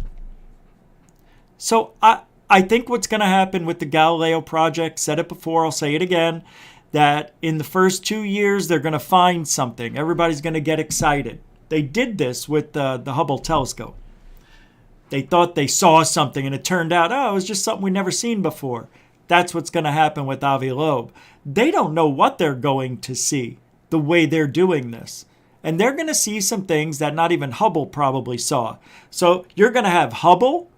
So I think what's going to happen with the Galileo Project, said it before, I'll say it again, that in the first 2 years they're going to find something. Everybody's going to get excited. They did this with the Hubble telescope. They thought they saw something, and it turned out, it was just something we'd never seen before. That's what's going to happen with Avi Loeb. They don't know what they're going to see, the way they're doing this. And they're going to see some things that not even Hubble probably saw. So you're going to have Hubble,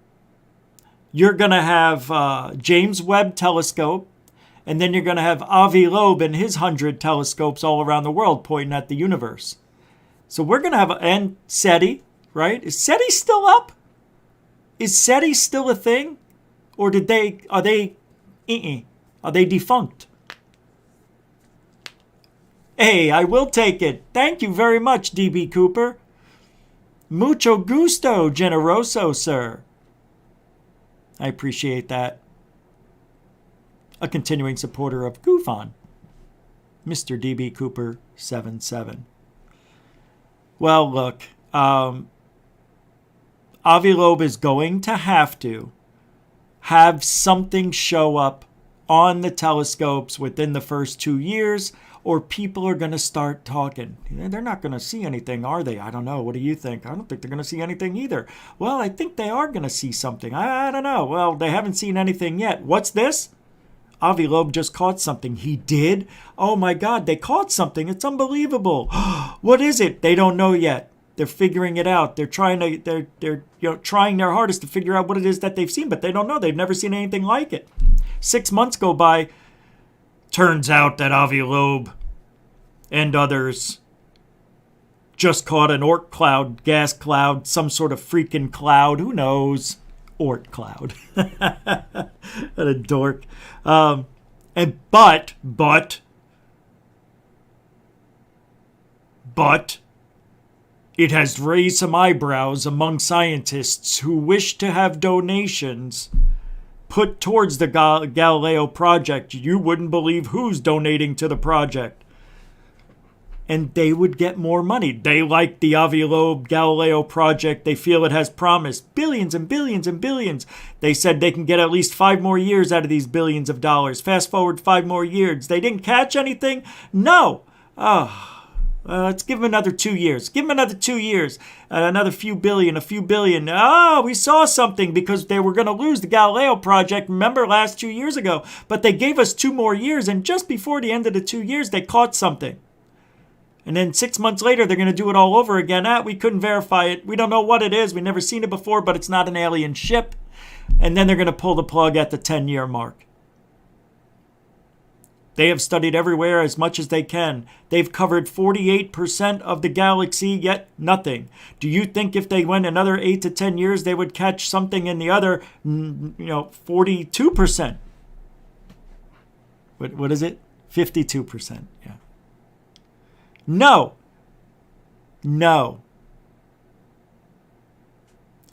you're going to have James Webb telescope, and then you're going to have Avi Loeb and his 100 telescopes all around the world pointing at the universe. So we're going to have, and SETI, right? Is SETI still up? Is SETI still a thing? Or are they defunct? Hey, I will take it. Thank you very much, DB Cooper. Mucho gusto, generoso, sir. I appreciate that. A continuing supporter of GUFON, Mr. DB Cooper 77. Well, look, Avi Loeb is going to have something show up on the telescopes within the first 2 years, or people are going to start talking. They're not going to see anything, are they? I don't know. What do you think? I don't think they're going to see anything either. Well, I think they are going to see something. I don't know. Well, they haven't seen anything yet. What's this? Avi Loeb just caught something. He did? Oh my God, they caught something. It's unbelievable. What is it? They don't know yet. They're figuring it out. They're trying their hardest to figure out what it is that they've seen, but they don't know. They've never seen anything like it. 6 months go by. Turns out that Avi Loeb and others just caught an Oort cloud, gas cloud, some sort of freaking cloud. Who knows? Oort cloud. What a dork. But it has raised some eyebrows among scientists who wish to have donations put towards the Galileo Project. You wouldn't believe who's donating to the project. And they would get more money. They like the Avi Loeb Galileo Project. They feel it has promised billions and billions and billions. They said they can get at least 5 more years out of these billions of dollars. Fast forward 5 more years. They didn't catch anything? No. Let's give them another 2 years. Give them another 2 years. Another few billion, a few billion. We saw something because they were going to lose the Galileo Project, remember, last 2 years ago. But they gave us 2 more years, and just before the end of the 2 years, they caught something. And then 6 months later, they're going to do it all over again. We couldn't verify it. We don't know what it is. We've never seen it before, but it's not an alien ship. And then they're going to pull the plug at the 10-year mark. They have studied everywhere as much as they can. They've covered 48% of the galaxy, yet nothing. Do you think if they went another 8 to 10 years, they would catch something in the other, 42%? What is it? 52%, yeah. No.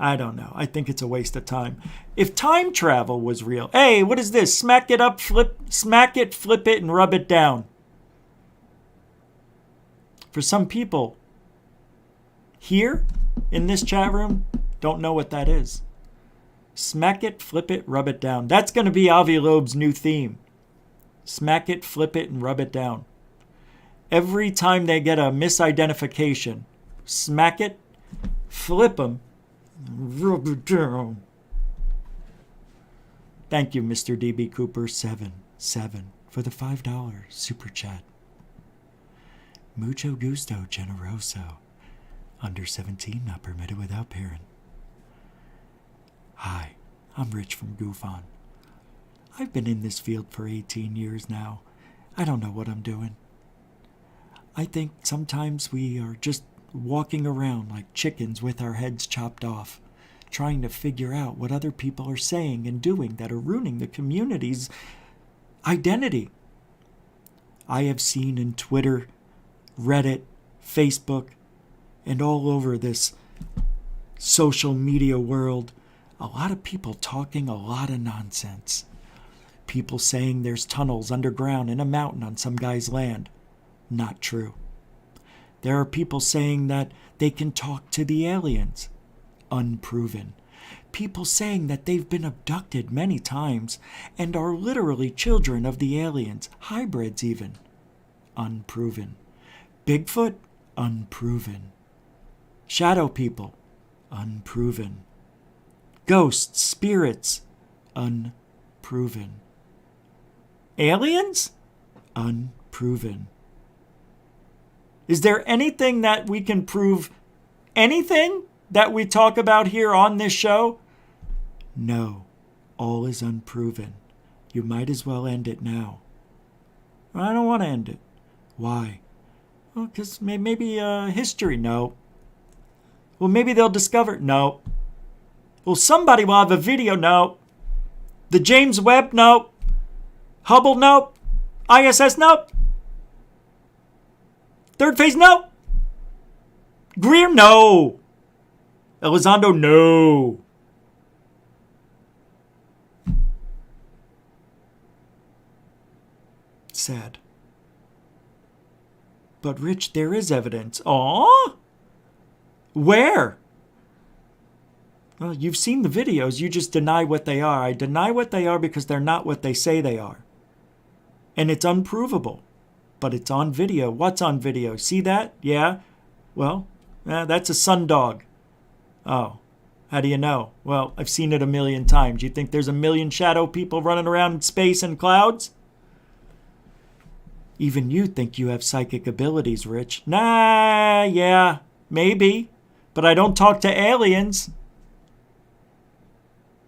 I don't know. I think it's a waste of time. If time travel was real, hey, what is this? Smack it, flip it, and rub it down. For some people here in this chat room, don't know what that is. Smack it, flip it, rub it down. That's going to be Avi Loeb's new theme. Smack it, flip it, and rub it down. Every time they get a misidentification, smack it, flip them, rub it down. Thank you, Mr. DB Cooper 77 for the $5 super chat. Mucho gusto, generoso. Under 17, not permitted without parent. Hi, I'm Rich from GUFON. I've been in this field for 18 years now. I don't know what I'm doing. I think sometimes we are just walking around like chickens with our heads chopped off, trying to figure out what other people are saying and doing that are ruining the community's identity. I have seen in Twitter, Reddit, Facebook, and all over this social media world, a lot of people talking a lot of nonsense. People saying there's tunnels underground in a mountain on some guy's land. Not true. There are people saying that they can talk to the aliens. Unproven. People saying that they've been abducted many times and are literally children of the aliens, hybrids even. Unproven. Bigfoot? Unproven. Shadow people? Unproven. Ghosts, spirits? Unproven. Aliens? Unproven. Is there anything that we can prove? Anything that we talk about here on this show? No. All is unproven. You might as well end it now. I don't want to end it. Why? Well, because maybe history. No. Well, maybe they'll discover. No. Well, somebody will have a video. No. The James Webb. No. Hubble. No. ISS. No. Third phase. No. Greer. No. Elizondo. No. Sad. But Rich, there is evidence. Aw? Where? Well, you've seen the videos. You just deny what they are. I deny what they are because they're not what they say they are. And it's unprovable. But it's on video. What's on video? See that? Yeah? Well, that's a sundog. Oh. How do you know? Well, I've seen it a million times. You think there's a million shadow people running around in space and clouds? Even you think you have psychic abilities, Rich. Nah, yeah, maybe. But I don't talk to aliens.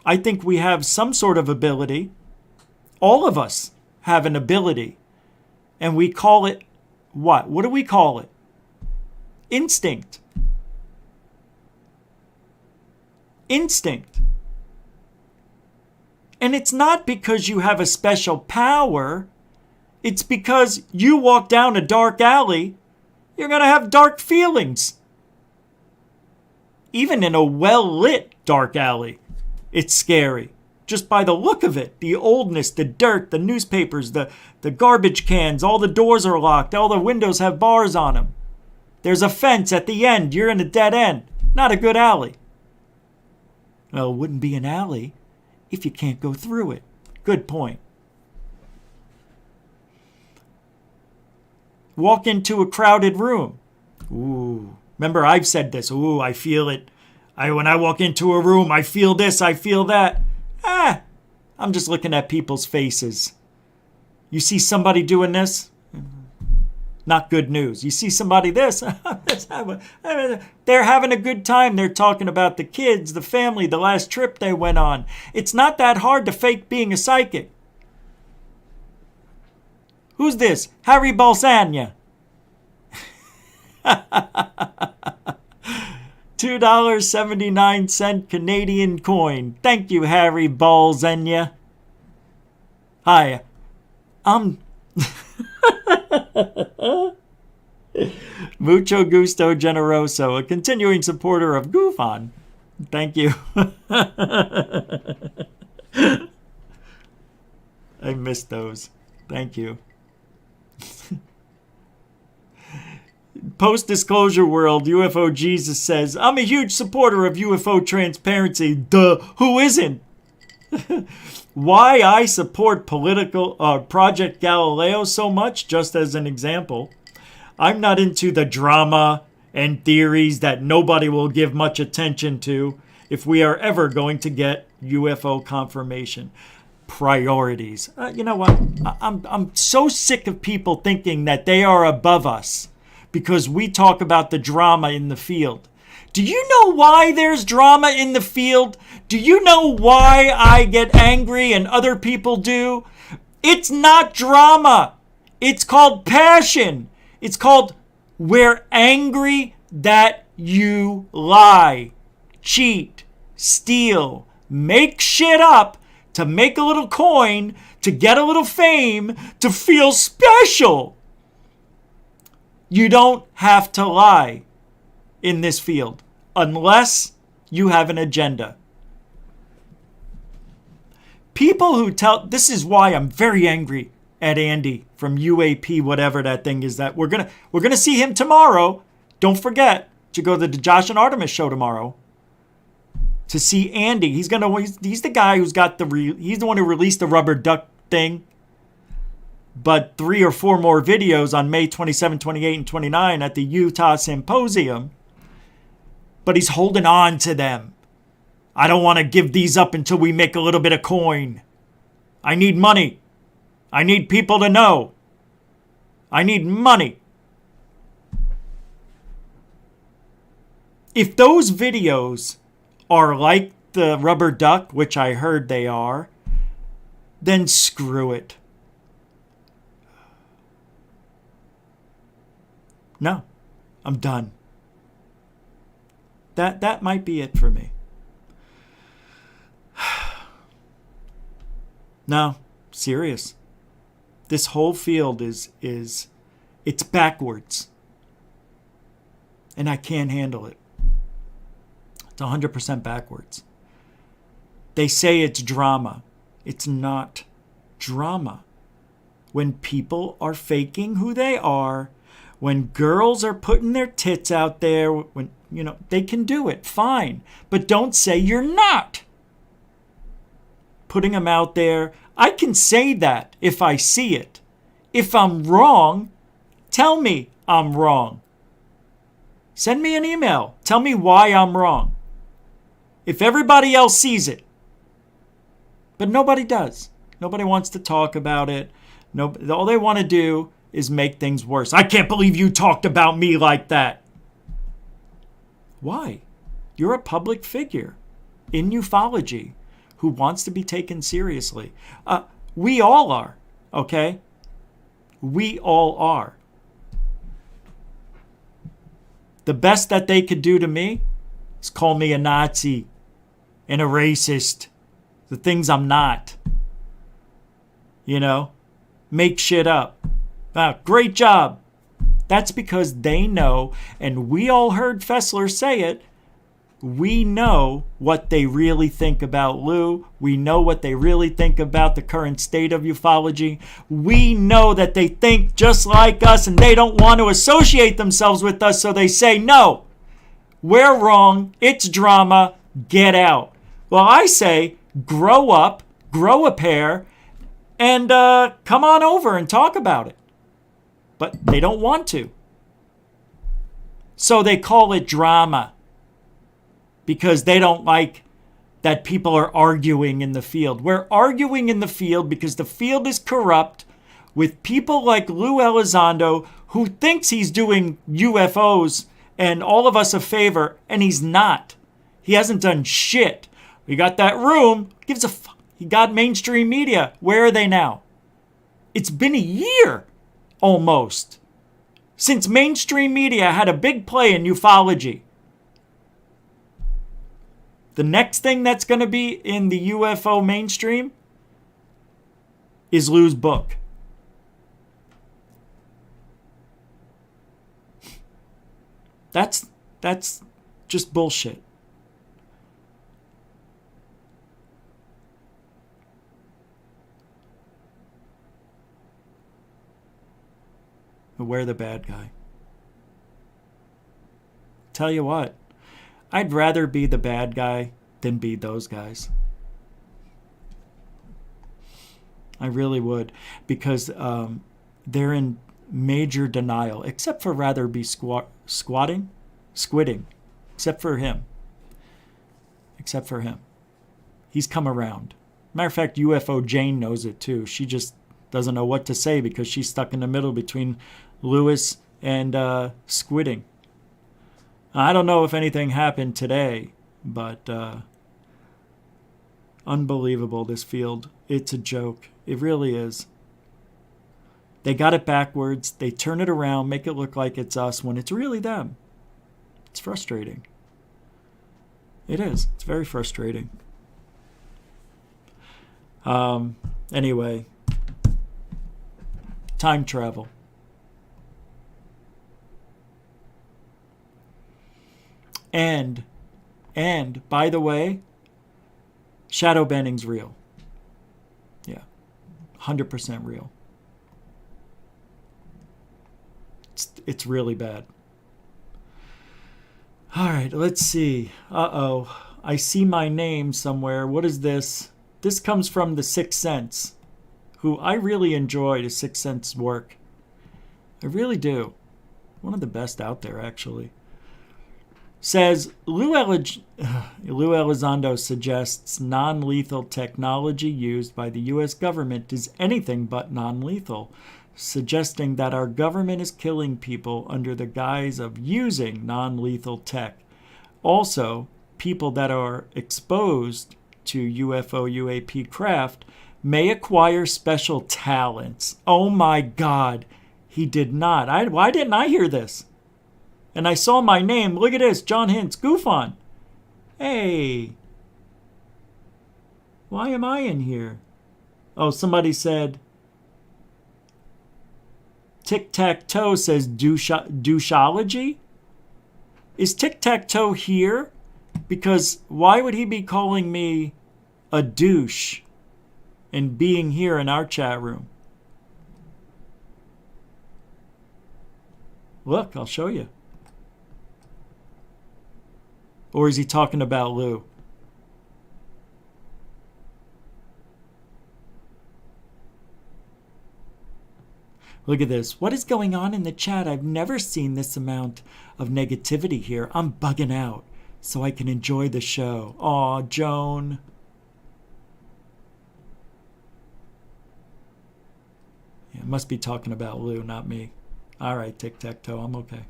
I think we have some sort of ability. All of us have an ability. And we call it what? What do we call it? Instinct. Instinct. And it's not because you have a special power. It's because you walk down a dark alley, you're going to have dark feelings. Even in a well-lit dark alley, it's scary. Just by the look of it, the oldness, the dirt, the newspapers, the garbage cans, all the doors are locked, all the windows have bars on them. There's a fence at the end, you're in a dead end. Not a good alley. Well, it wouldn't be an alley if you can't go through it. Good point. Walk into a crowded room. Ooh. Remember, I've said this. Ooh, I feel it. When I walk into a room, I feel this, I feel that. I'm just looking at people's faces. You see somebody doing this? Not good news. You see somebody this? They're having a good time. They're talking about the kids, the family, the last trip they went on. It's not that hard to fake being a psychic. Who's this? Harry Balsania. $2.79 Canadian coin. Thank you, Harry Balsania. Hi, I'm Mucho Gusto Generoso, a continuing supporter of GUFON. Thank you. I missed those. Thank you. Post-disclosure world, UFO Jesus says, I'm a huge supporter of UFO transparency. Duh, who isn't? Why I support Project Galileo so much, just as an example. I'm not into the drama and theories that nobody will give much attention to if we are ever going to get UFO confirmation. Priorities. You know what? I'm so sick of people thinking that they are above us because we talk about the drama in the field. Do you know why there's drama in the field? Do you know why I get angry and other people do? It's not drama. It's called passion. It's called we're angry that you lie, cheat, steal, make shit up to make a little coin, to get a little fame, to feel special. You don't have to lie in this field unless you have an agenda. People who tell, this is why I'm very angry at Andy from UAP, whatever that thing is, that we're gonna see him tomorrow. Don't forget to go to the Josh and Artemis show tomorrow to see Andy. He's the guy who's got he's the one who released the rubber duck thing. But 3 or 4 more videos on May 27, 28, and 29 at the Utah Symposium. But he's holding on to them. I don't want to give these up until we make a little bit of coin. I need money. I need people to know. I need money. If those videos are like the rubber duck, which I heard they are, then screw it. No, I'm done. That might be it for me. No, serious. This whole field is it's backwards. And I can't handle it. It's 100% backwards. They say it's drama. It's not drama. When people are faking who they are, when girls are putting their tits out there, when they can do it, fine. But don't say you're not. Putting them out there, I can say that if I see it. If I'm wrong, tell me I'm wrong. Send me an email. Tell me why I'm wrong. If everybody else sees it. But nobody does. Nobody wants to talk about it. All they want to do is make things worse. I can't believe you talked about me like that. Why? You're a public figure in ufology who wants to be taken seriously. We all are, okay? We all are. The best that they could do to me is call me a Nazi and a racist. The things I'm not. Make shit up. Great job. That's because they know, and we all heard Fessler say it, we know what they really think about Lou. We know what they really think about the current state of ufology. We know that they think just like us and they don't want to associate themselves with us, so they say, no, we're wrong, it's drama, get out. Well, I say, grow up, grow a pair, and come on over and talk about it. But they don't want to. So they call it drama. Because they don't like that people are arguing in the field. We're arguing in the field because the field is corrupt with people like Lou Elizondo, who thinks he's doing UFOs and all of us a favor, and he's not. He hasn't done shit. We got that room. Gives a fuck. He got mainstream media. Where are they now? It's been a year almost since mainstream media had a big play in ufology. The next thing that's going to be in the UFO mainstream is Lou's book. That's just bullshit. We're the bad guy. Tell you what, I'd rather be the bad guy than be those guys. I really would, because they're in major denial, except for rather be squidding, except for him. He's come around. Matter of fact, UFO Jane knows it too. She just doesn't know what to say because she's stuck in the middle between Lewis and squidding. I don't know if anything happened today, but unbelievable, this field. It's a joke. It really is. They got it backwards. They turn it around, make it look like it's us when it's really them. It's frustrating. It is. It's very frustrating. Anyway, time travel. And by the way, shadow banning's real. Yeah, 100% real. It's really bad. All right, let's see. Uh-oh. I see my name somewhere. What is this? This comes from The Sixth Sense, who I really enjoy The Sixth Sense work. I really do. One of the best out there, actually. Says, Lou Elizondo suggests non-lethal technology used by the U.S. government is anything but non-lethal, suggesting that our government is killing people under the guise of using non-lethal tech. Also, people that are exposed to UFO UAP craft may acquire special talents. Oh my God, he did not. Why didn't I hear this? And I saw my name. Look at this, John Hintz, GUFON. Hey, why am I in here? Oh, somebody said, Tic Tac Toe says douchology? Is Tic Tac Toe here? Because why would he be calling me a douche and being here in our chat room? Look, I'll show you. Or is he talking about Lou? Look at this. What is going on in the chat? I've never seen this amount of negativity here. I'm bugging out so I can enjoy the show. Aw, Joan. Yeah, must be talking about Lou, not me. All right, tic-tac-toe, I'm okay.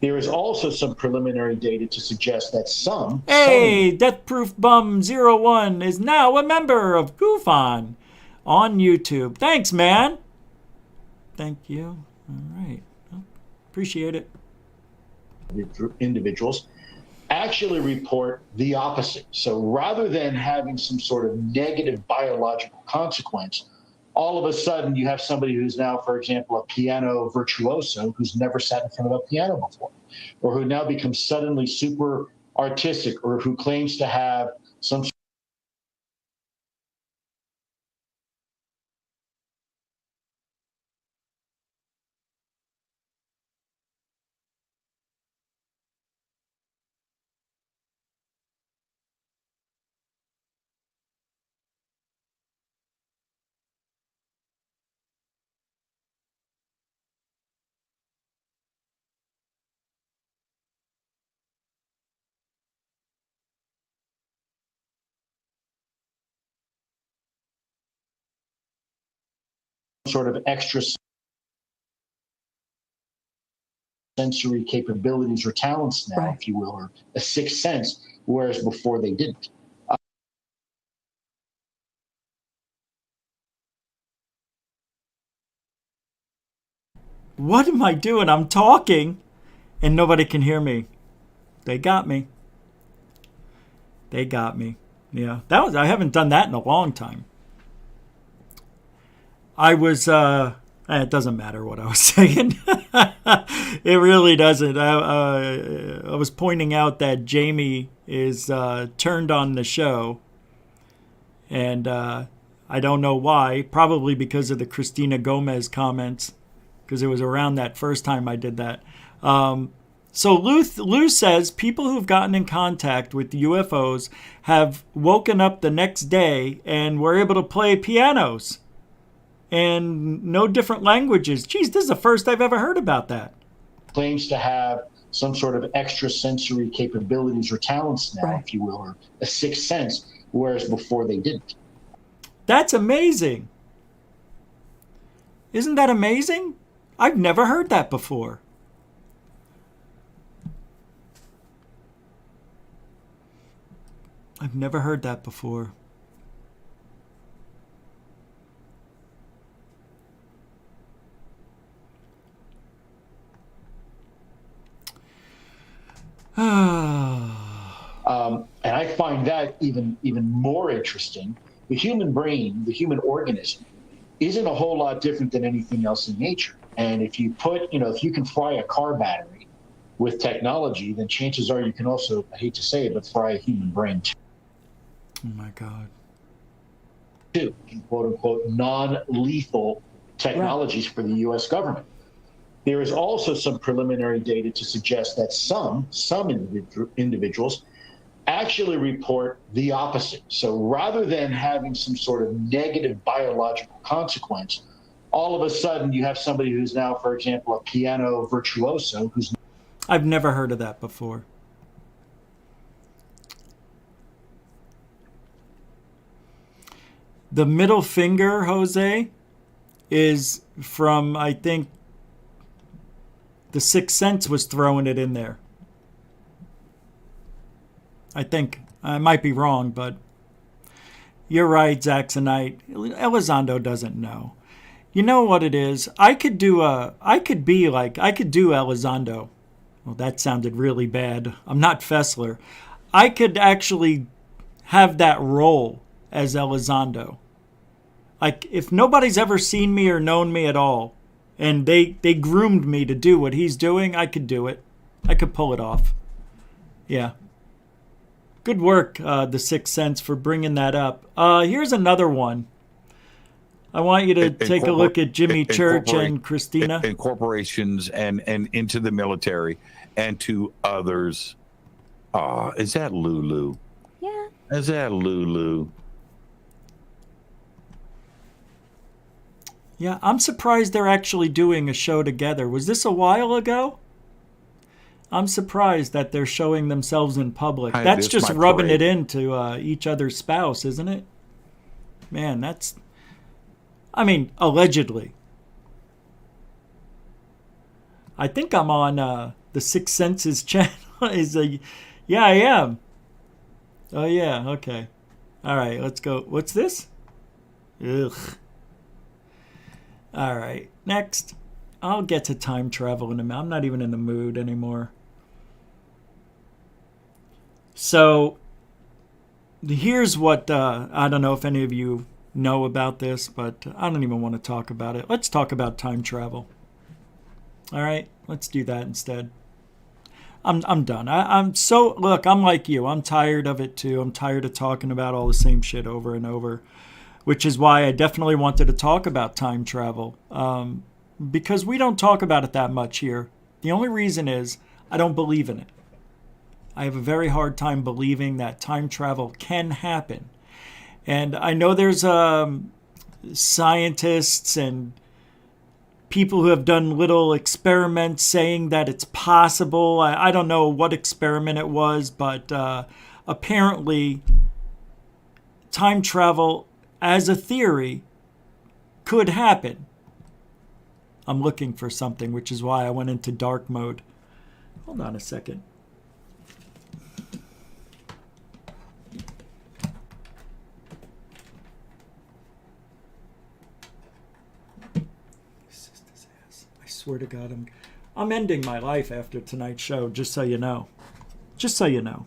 There is also some preliminary data to suggest that some... Hey, Death Proof Bum 01 is now a member of GUFON on YouTube. Thanks, man. Thank you. All right. Well, appreciate it. Individuals actually report the opposite. So rather than having some sort of negative biological consequence, all of a sudden you have somebody who's now, for example, a piano virtuoso who's never sat in front of a piano before, or who now becomes suddenly super artistic, or who claims to have some sort of extra sensory capabilities or talents now, if you will, or a sixth sense, whereas before they didn't. What am I doing? I'm talking and nobody can hear me. They got me. They got me. Yeah, I haven't done that in a long time. I was, it doesn't matter what I was saying. It really doesn't. I was pointing out that Jamie is turned on the show. And I don't know why. Probably because of the Christina Gomez comments. because it was around that first time I did that. So Lou says people who've gotten in contact with UFOs have woken up the next day and were able to play pianos and no different languages. Geez, this is the first I've ever heard about that. Claims to have some sort of extrasensory capabilities or talents now, if you will, or a sixth sense, whereas before they didn't. That's amazing. Isn't that amazing? I've never heard that before. I've never heard that before. And I find that even more interesting. The human brain, the human organism, isn't a whole lot different than anything else in nature. And if you put, if you can fry a car battery with technology, then chances are you can also, I hate to say it, but fry a human brain too. Oh my God. Quote unquote non-lethal technologies for the U.S. government. There is also some preliminary data to suggest that some individuals actually report the opposite. So rather than having some sort of negative biological consequence, all of a sudden you have somebody who's now, for example, a piano virtuoso who's... I've never heard of that before. The middle finger, Jose, is from, I think, The Sixth Sense was throwing it in there. I think. I might be wrong, but you're right, Zaxonite. Elizondo doesn't know. You know what it is? I could do Elizondo. Well, that sounded really bad. I'm not Fessler. I could actually have that role as Elizondo. Like, if nobody's ever seen me or known me at all, and they groomed me to do what he's doing, I could do it. I could pull it off. Yeah. Good work, The Sixth Sense, for bringing that up. Here's another one. I want you to take a look at Jimmy Church and Christina. And corporations and into the military and to others. Is that Lulu? Yeah. Is that Lulu? Yeah, I'm surprised they're actually doing a show together. Was this a while ago? I'm surprised that they're showing themselves in public. That's just rubbing it into each other's spouse, isn't it? Man, that's... I mean, allegedly. I think I'm on the Sixth Senses channel. Yeah, I am. Oh, yeah, okay. All right, let's go. What's this? Ugh. All right, next. I'll get to time travel in a minute. I'm not even in the mood anymore. So, here's what, I don't know if any of you know about this, but I don't even want to talk about it. Let's talk about time travel. All right, let's do that instead. I'm done. Look, I'm like you. I'm tired of it too. I'm tired of talking about all the same shit over and over, which is why I definitely wanted to talk about time travel, because we don't talk about it that much here. The only reason is I don't believe in it. I have a very hard time believing that time travel can happen. And I know there's scientists and people who have done little experiments saying that it's possible. I don't know what experiment it was, but apparently time travel as a theory could happen. I'm looking for something, which is why I went into dark mode. Hold on a second. I swear to God, I'm ending my life after tonight's show, just so you know. Just so you know.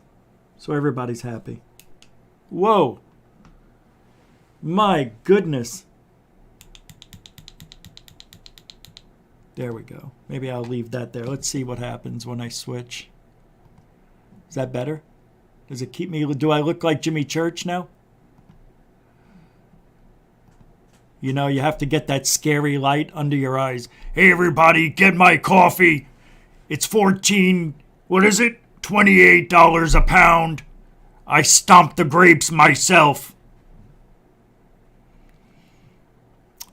So everybody's happy. Whoa. My goodness. There we go. Maybe I'll leave that there. Let's see what happens when I switch. Is that better? Does it keep me... Do I look like Jimmy Church now? You know, you have to get that scary light under your eyes. Hey, everybody, get my coffee. It's $28 a pound. I stomped the grapes myself.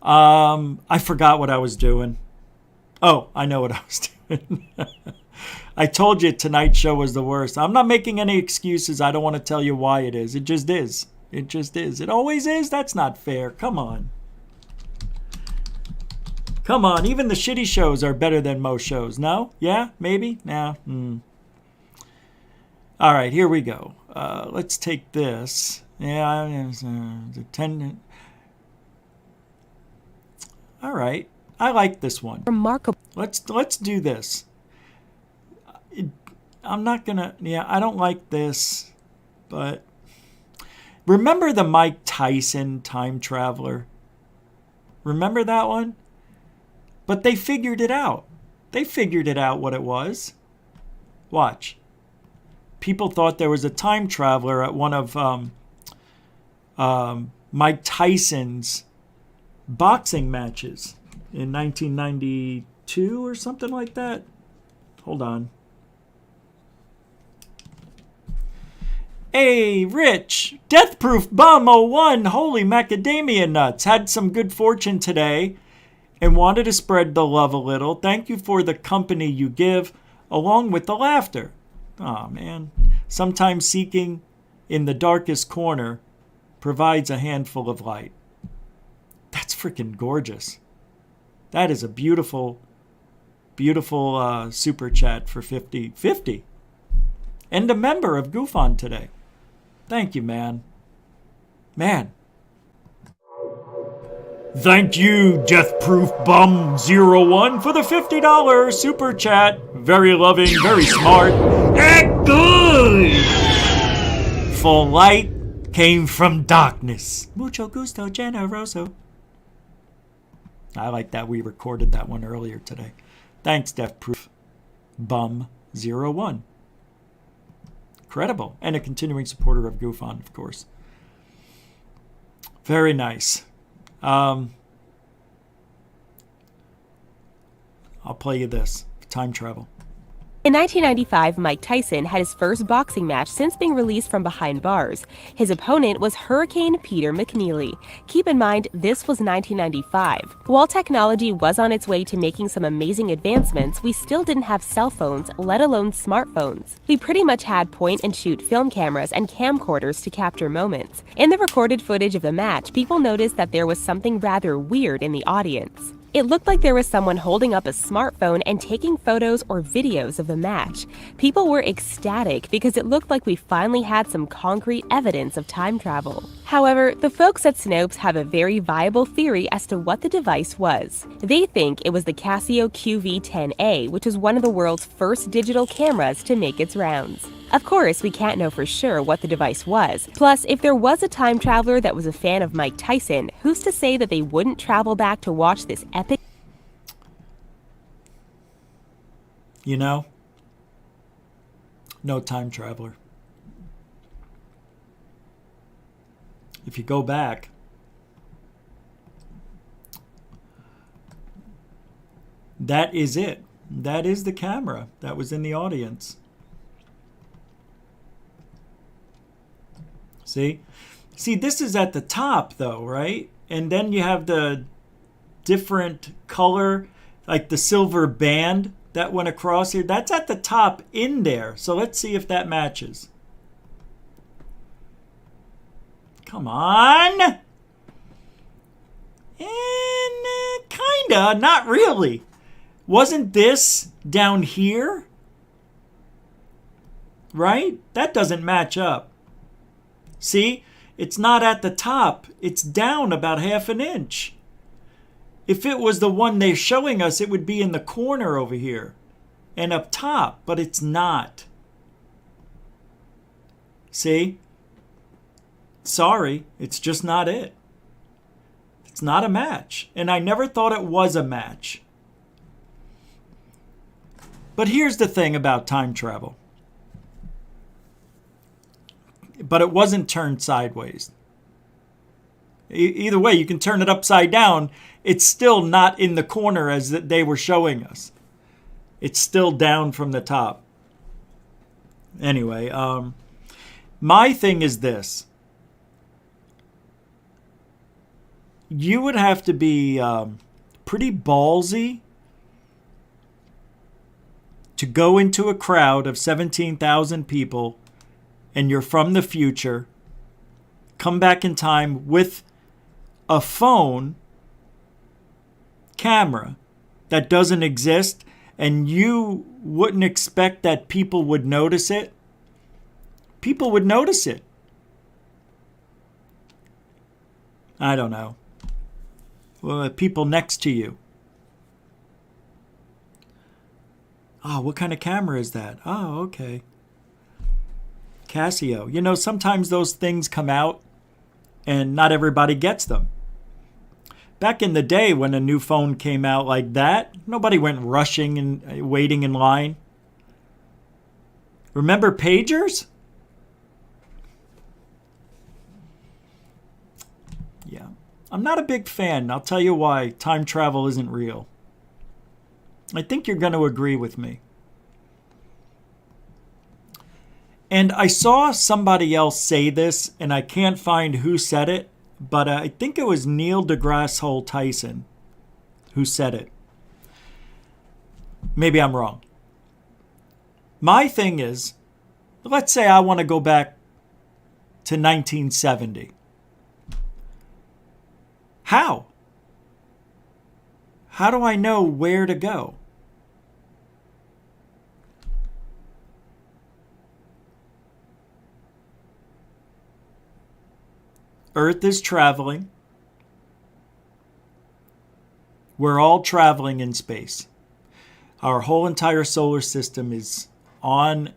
I forgot what I was doing. Oh, I know what I was doing. I told you tonight's show was the worst. I'm not making any excuses. I don't want to tell you why it is. It just is. It just is. It always is. That's not fair. Come on. Come on. Even the shitty shows are better than most shows. No? Yeah? Maybe? No? All right, here we go. Let's take this. Yeah, the 10. All right. I like this one. Remarkable. Let's do this. I'm not going to... Yeah, I don't like this, but... Remember the Mike Tyson time traveler? Remember that one? But they figured it out. They figured it out what it was. Watch. People thought there was a time traveler at one of Mike Tyson's boxing matches in 1992 or something like that. Hold on. Hey, Rich, Death Proof Bum 01, holy macadamia nuts. Had some good fortune today and wanted to spread the love a little. Thank you for the company you give, along with the laughter. Aw, man. Sometimes seeking in the darkest corner provides a handful of light. That's freaking gorgeous. That is a beautiful, beautiful super chat for 50. And a member of GUFON today. Thank you, man. Man. Thank you, Death Proof Bum 01 for the $50 super chat. Very loving, very smart, and good. For light came from darkness. Mucho gusto, generoso. I like that. We recorded that one earlier today. Thanks, Death Proof Bum 01. Incredible. And a continuing supporter of GUFON, of course. Very nice. I'll play you this. Time travel. In 1995, Mike Tyson had his first boxing match since being released from behind bars. His opponent was Hurricane Peter McNeely. Keep in mind, this was 1995. While technology was on its way to making some amazing advancements, we still didn't have cell phones, let alone smartphones. We pretty much had point-and-shoot film cameras and camcorders to capture moments. In the recorded footage of the match, people noticed that there was something rather weird in the audience. It looked like there was someone holding up a smartphone and taking photos or videos of the match. People were ecstatic because it looked like we finally had some concrete evidence of time travel. However, the folks at Snopes have a very viable theory as to what the device was. They think it was the Casio QV10A, which was one of the world's first digital cameras to make its rounds. Of course, we can't know for sure what the device was. Plus, if there was a time traveler that was a fan of Mike Tyson, who's to say that they wouldn't travel back to watch this epic... You know? No time traveler. If you go back, that is it. That is the camera that was in the audience. See? See, this is at the top, though, right? And then you have the different color, like the silver band that went across here. That's at the top in there. So let's see if that matches. Come on. And kinda, not really. Wasn't this down here? Right? That doesn't match up. See, it's not at the top. It's down about half an inch. If it was the one they're showing us, it would be in the corner over here and up top, but it's not. See? Sorry, it's just not it. It's not a match. And I never thought it was a match. But here's the thing about time travel. But it wasn't turned sideways. Either way, you can turn it upside down. It's still not in the corner as they were showing us. It's still down from the top. Anyway, my thing is this. You would have to be pretty ballsy to go into a crowd of 17,000 people and you're from the future, come back in time with a phone camera that doesn't exist, and you wouldn't expect that people would notice it. People would notice it. I don't know. Well, people next to you. Oh, what kind of camera is that? Oh, okay. Casio. You know, sometimes those things come out and not everybody gets them. Back in the day when a new phone came out like that, nobody went rushing and waiting in line. Remember pagers? Yeah. I'm not a big fan. I'll tell you why. Time travel isn't real. I think you're going to agree with me. And I saw somebody else say this, and I can't find who said it, but I think it was Neil deGrasse Tyson who said it. Maybe I'm wrong. My thing is, let's say I want to go back to 1970. How? How do I know where to go? Earth is traveling. We're all traveling in space. Our whole entire solar system is on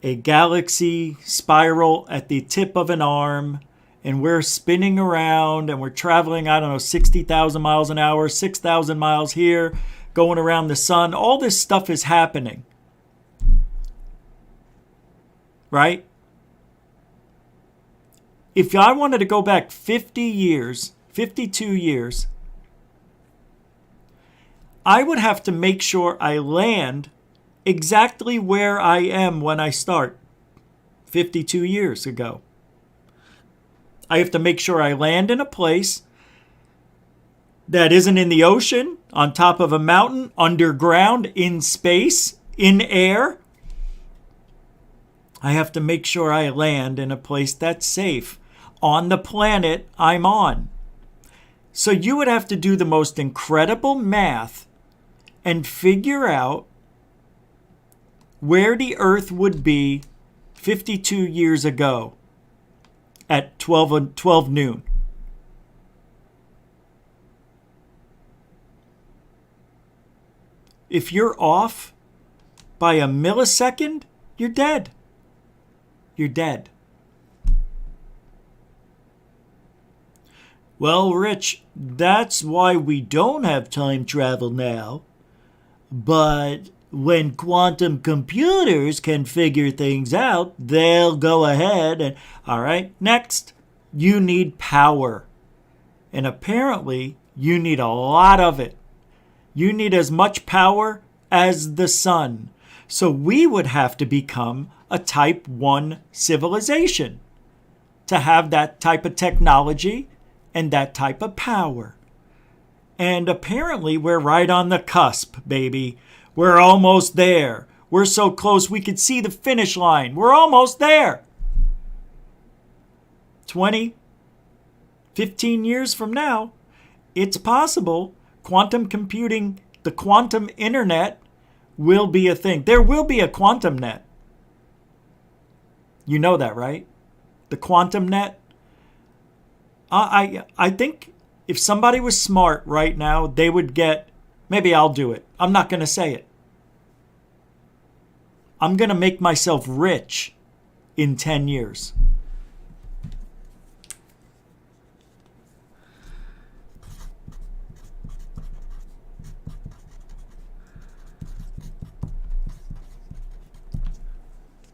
a galaxy spiral at the tip of an arm, and we're spinning around and we're traveling, 60,000 miles an hour, 6,000 miles here, going around the sun. All this stuff is happening. Right? If I wanted to go back 50 years, 52 years, I would have to make sure I land exactly where I am when I start 52 years ago. I have to make sure I land in a place that isn't in the ocean, on top of a mountain, underground, in space, in air. I have to make sure I land in a place that's safe on the planet I'm on. So you would have to do the most incredible math and figure out where the Earth would be 52 years ago at 12 noon. If you're off by a millisecond, you're dead. You're dead. Well, Rich, that's why we don't have time travel now. But when quantum computers can figure things out, they'll go ahead and, all right, next, you need power. And apparently, you need a lot of it. You need as much power as the sun. So we would have to become a type 1 civilization to have that type of technology and that type of power. And apparently we're right on the cusp, baby. We're almost there. We're so close we could see the finish line. We're almost there. 20, 15 years from now, it's possible quantum computing, the quantum internet, will be a thing. There will be a quantum net. You know that, right? The quantum net. I think if somebody was smart right now, they would get, maybe I'll do it. I'm not going to say it. I'm going to make myself rich in 10 years.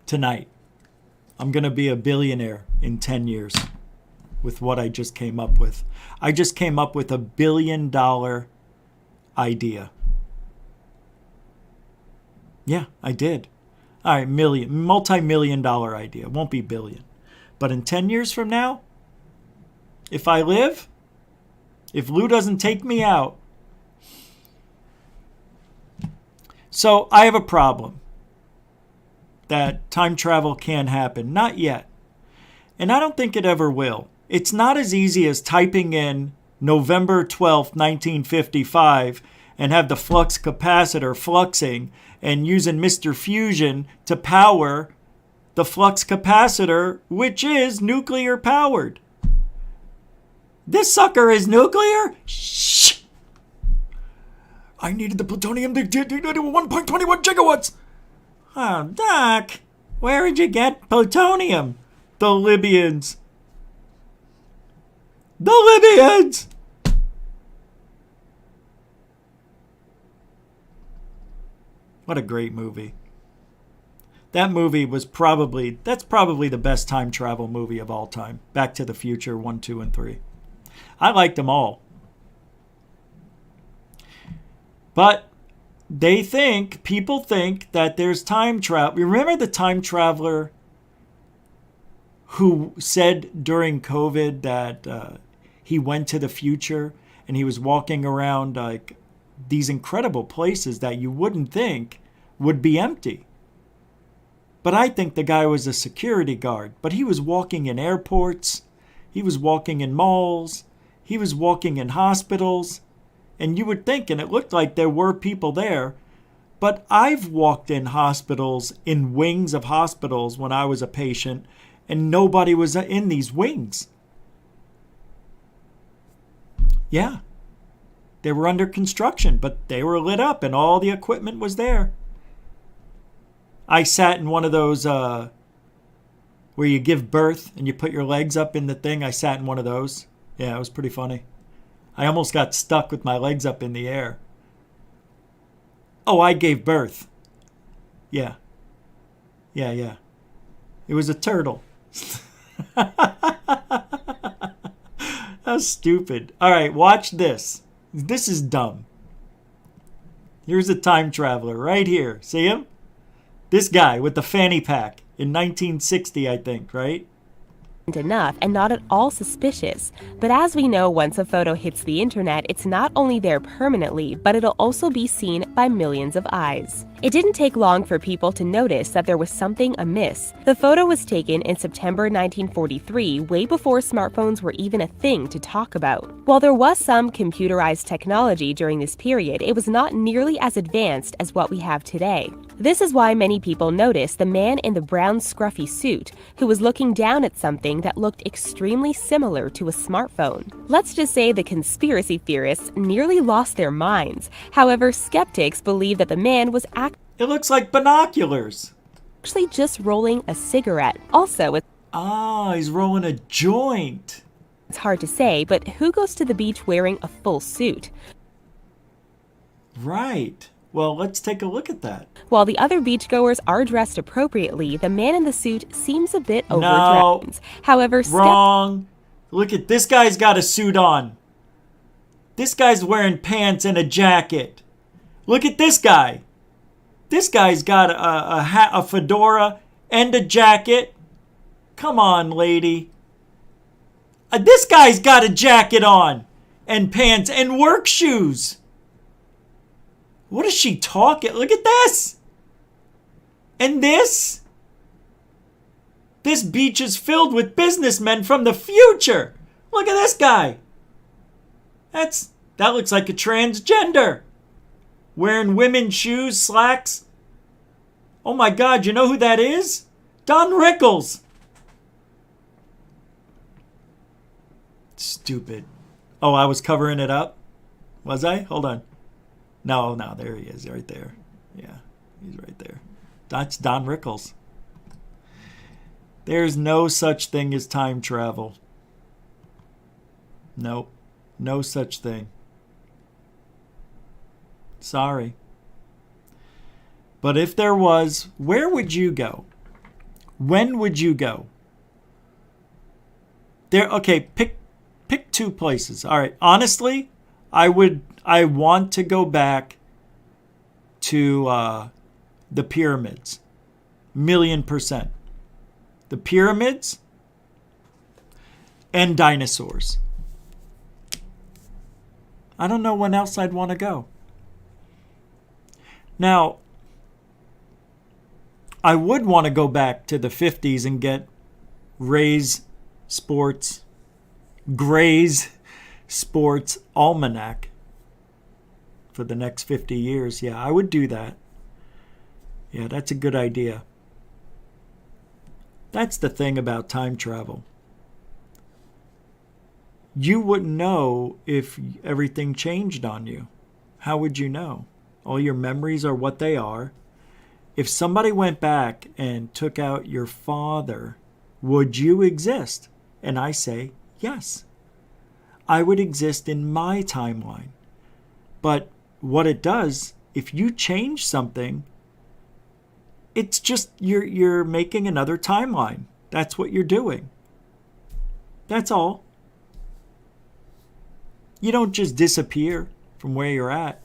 Tonight. I'm going to be a billionaire in 10 years. with what I just came up with. I just came up with $1 billion idea. Yeah, I did. All right, multi-million dollar idea. Won't be billion. But in 10 years from now, if I live, if Lou doesn't take me out. So I have a problem that time travel can happen. Not yet. And I don't think it ever will. It's not as easy as typing in November 12th, 1955 and have the flux capacitor fluxing and using Mr. Fusion to power the flux capacitor, which is nuclear powered. This sucker is nuclear? Shh! I needed the plutonium to 1.21 gigawatts. Oh, Doc, where did you get plutonium? The Libyans. The Libyans! What a great movie. That movie was that's probably the best time travel movie of all time. Back to the Future 1, 2, and 3. I liked them all. But people think that there's time travel. Remember the time traveler who said during COVID that he went to the future and he was walking around like these incredible places that you wouldn't think would be empty. But I think the guy was a security guard. But he was walking in airports. He was walking in malls. He was walking in hospitals. And you would think, and it looked like there were people there. But I've walked in hospitals, in wings of hospitals when I was a patient, and nobody was in these wings. Yeah. They were under construction, but they were lit up and all the equipment was there. I sat in one of those where you give birth and you put your legs up in the thing. I sat in one of those. Yeah, it was pretty funny. I almost got stuck with my legs up in the air. Oh, I gave birth. Yeah. Yeah. It was a turtle. That's stupid. All right, watch this. This is dumb. Here's a time traveler right here. See him? This guy with the fanny pack in 1960, I think, right? Enough and not at all suspicious. But as we know, once a photo hits the internet, it's not only there permanently, but it'll also be seen by millions of eyes. It didn't take long for people to notice that there was something amiss. The photo was taken in September 1943, way before smartphones were even a thing to talk about. While there was some computerized technology during this period, it was not nearly as advanced as what we have today. This is why many people noticed the man in the brown scruffy suit, who was looking down at something that looked extremely similar to a smartphone. Let's just say the conspiracy theorists nearly lost their minds. However, skeptics believe that the man was it looks like binoculars. Actually just rolling a cigarette. Also, he's rolling a joint. It's hard to say, but who goes to the beach wearing a full suit? Right. Well, let's take a look at that. While the other beachgoers are dressed appropriately, the man in the suit seems a bit overdressed. However, wrong. Look at this guy's got a suit on. This guy's wearing pants and a jacket. Look at this guy. This guy's got a hat, a fedora, and a jacket. Come on, lady. This guy's got a jacket on, and pants, and work shoes. What is she talking? Look at this. And this? This beach is filled with businessmen from the future. Look at this guy. That looks like a transgender. Wearing women's shoes, slacks. Oh my God, you know who that is? Don Rickles. Stupid. Oh, I was covering it up? Was I? Hold on. No, there he is, right there. Yeah, he's right there. That's Don Rickles. There's no such thing as time travel. Nope, no such thing. Sorry. But if there was, where would you go? When would you go? Okay, pick two places. All right. Honestly, I want to go back to the pyramids. 1,000,000%. The pyramids and dinosaurs. I don't know when else I'd want to go. Now, I would want to go back to the 50s and get Gray's Sports Almanac for the next 50 years. Yeah, I would do that. Yeah, that's a good idea. That's the thing about time travel. You wouldn't know if everything changed on you. How would you know? All your memories are what they are. If somebody went back and took out your father, would you exist? And I say, yes. I would exist in my timeline. But what it does, if you change something, it's just you're making another timeline. That's what you're doing. That's all. You don't just disappear from where you're at.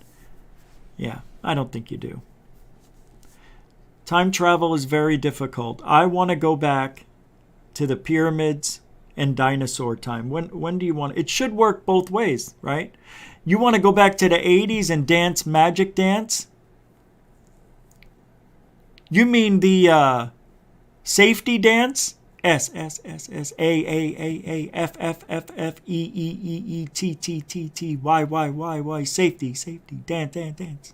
Yeah, I don't think you do. Time travel is very difficult. I want to go back to the pyramids and dinosaur time. When do you want? It should work both ways, right? You want to go back to the 80s and dance magic dance? You mean the safety dance? S S S S A A A A F F F F E E E E T T T T Y Y Y Y safety dance dance dance.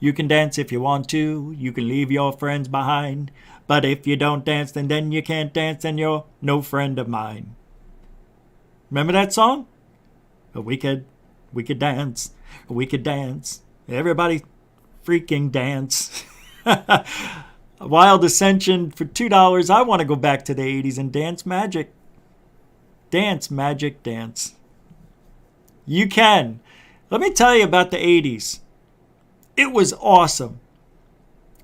You can dance if you want to. You can leave your friends behind. But if you don't dance, then you can't dance, and you're no friend of mine. Remember that song? We could dance. We could dance. Everybody freaking dance. Wild Ascension for $2. I want to go back to the 80s and dance magic. Dance magic dance. You can. Let me tell you about the 80s. It was awesome.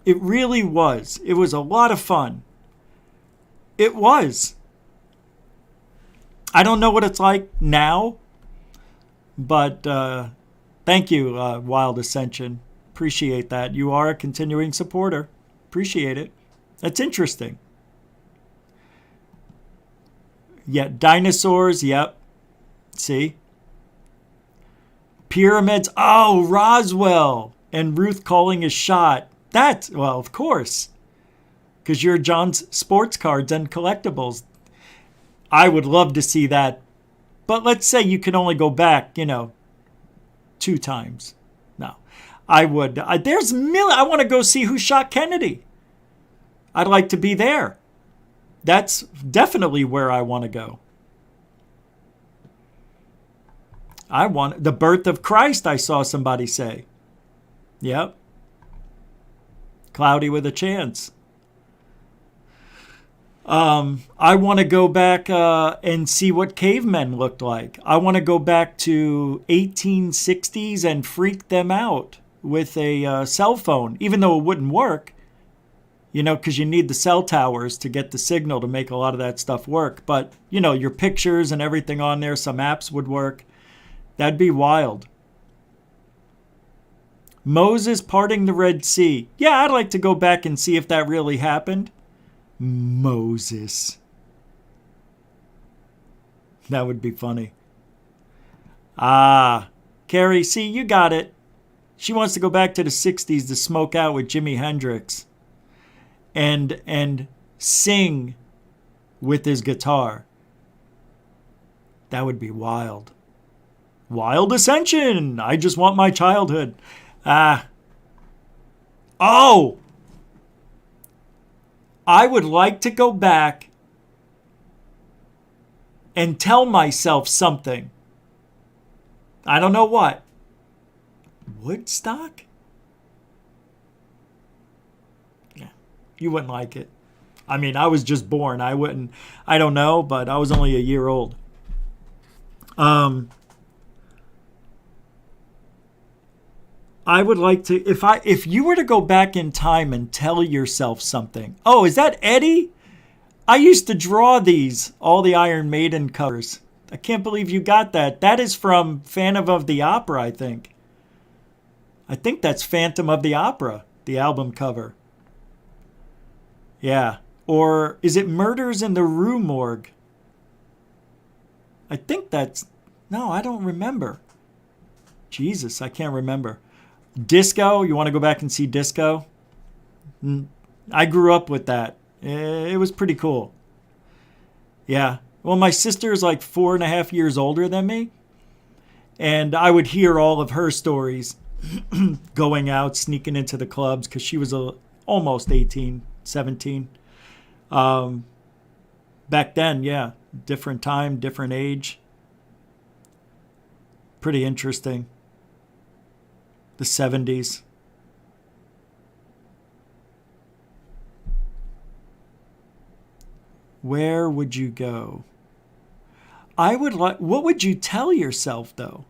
It really was. It was a lot of fun. It was. I don't know what it's like now, but thank you, Wild Ascension. Appreciate that. You are a continuing supporter. Appreciate it. That's interesting. Yeah, dinosaurs, yep. See? Pyramids. Oh, Roswell. And Ruth calling a shot. That, well, of course. Because you're John's sports cards and collectibles. I would love to see that. But let's say you can only go back, 2 times. No. I would. I want to go see who shot Kennedy. I'd like to be there. That's definitely where I want to go. I want the birth of Christ, I saw somebody say. Yep. Cloudy with a chance. I want to go back and see what cavemen looked like. I want to go back to 1860s and freak them out with a cell phone, even though it wouldn't work, because you need the cell towers to get the signal to make a lot of that stuff work. But, your pictures and everything on there, some apps would work. That'd be wild. Moses parting the Red Sea. Yeah, I'd like to go back and see if that really happened. Moses. That would be funny. Carrie, see, you got it. She wants to go back to the 60s to smoke out with Jimi Hendrix and sing with his guitar. That would be wild. Wild Ascension. I just want my childhood. Oh! I would like to go back and tell myself something. I don't know what. Woodstock? Yeah, you wouldn't like it. I mean, I was just born. I don't know, but I was only a year old. I would like to, if you were to go back in time and tell yourself something. Oh, is that Eddie? I used to draw these, all the Iron Maiden covers. I can't believe you got that. That is from Phantom of the Opera, I think. I think that's Phantom of the Opera, the album cover. Yeah. Or is it Murders in the Rue Morgue? I think that's... No, I don't remember. Jesus, I can't remember. Disco, you want to go back and see Disco? I grew up with that. It was pretty cool. Yeah. Well, my sister is like 4.5 years older than me. And I would hear all of her stories going out, sneaking into the clubs, because she was almost 18, 17. Back then, yeah. Different time, different age. Pretty interesting. The 70s. Where would you go? I would like... What would you tell yourself, though?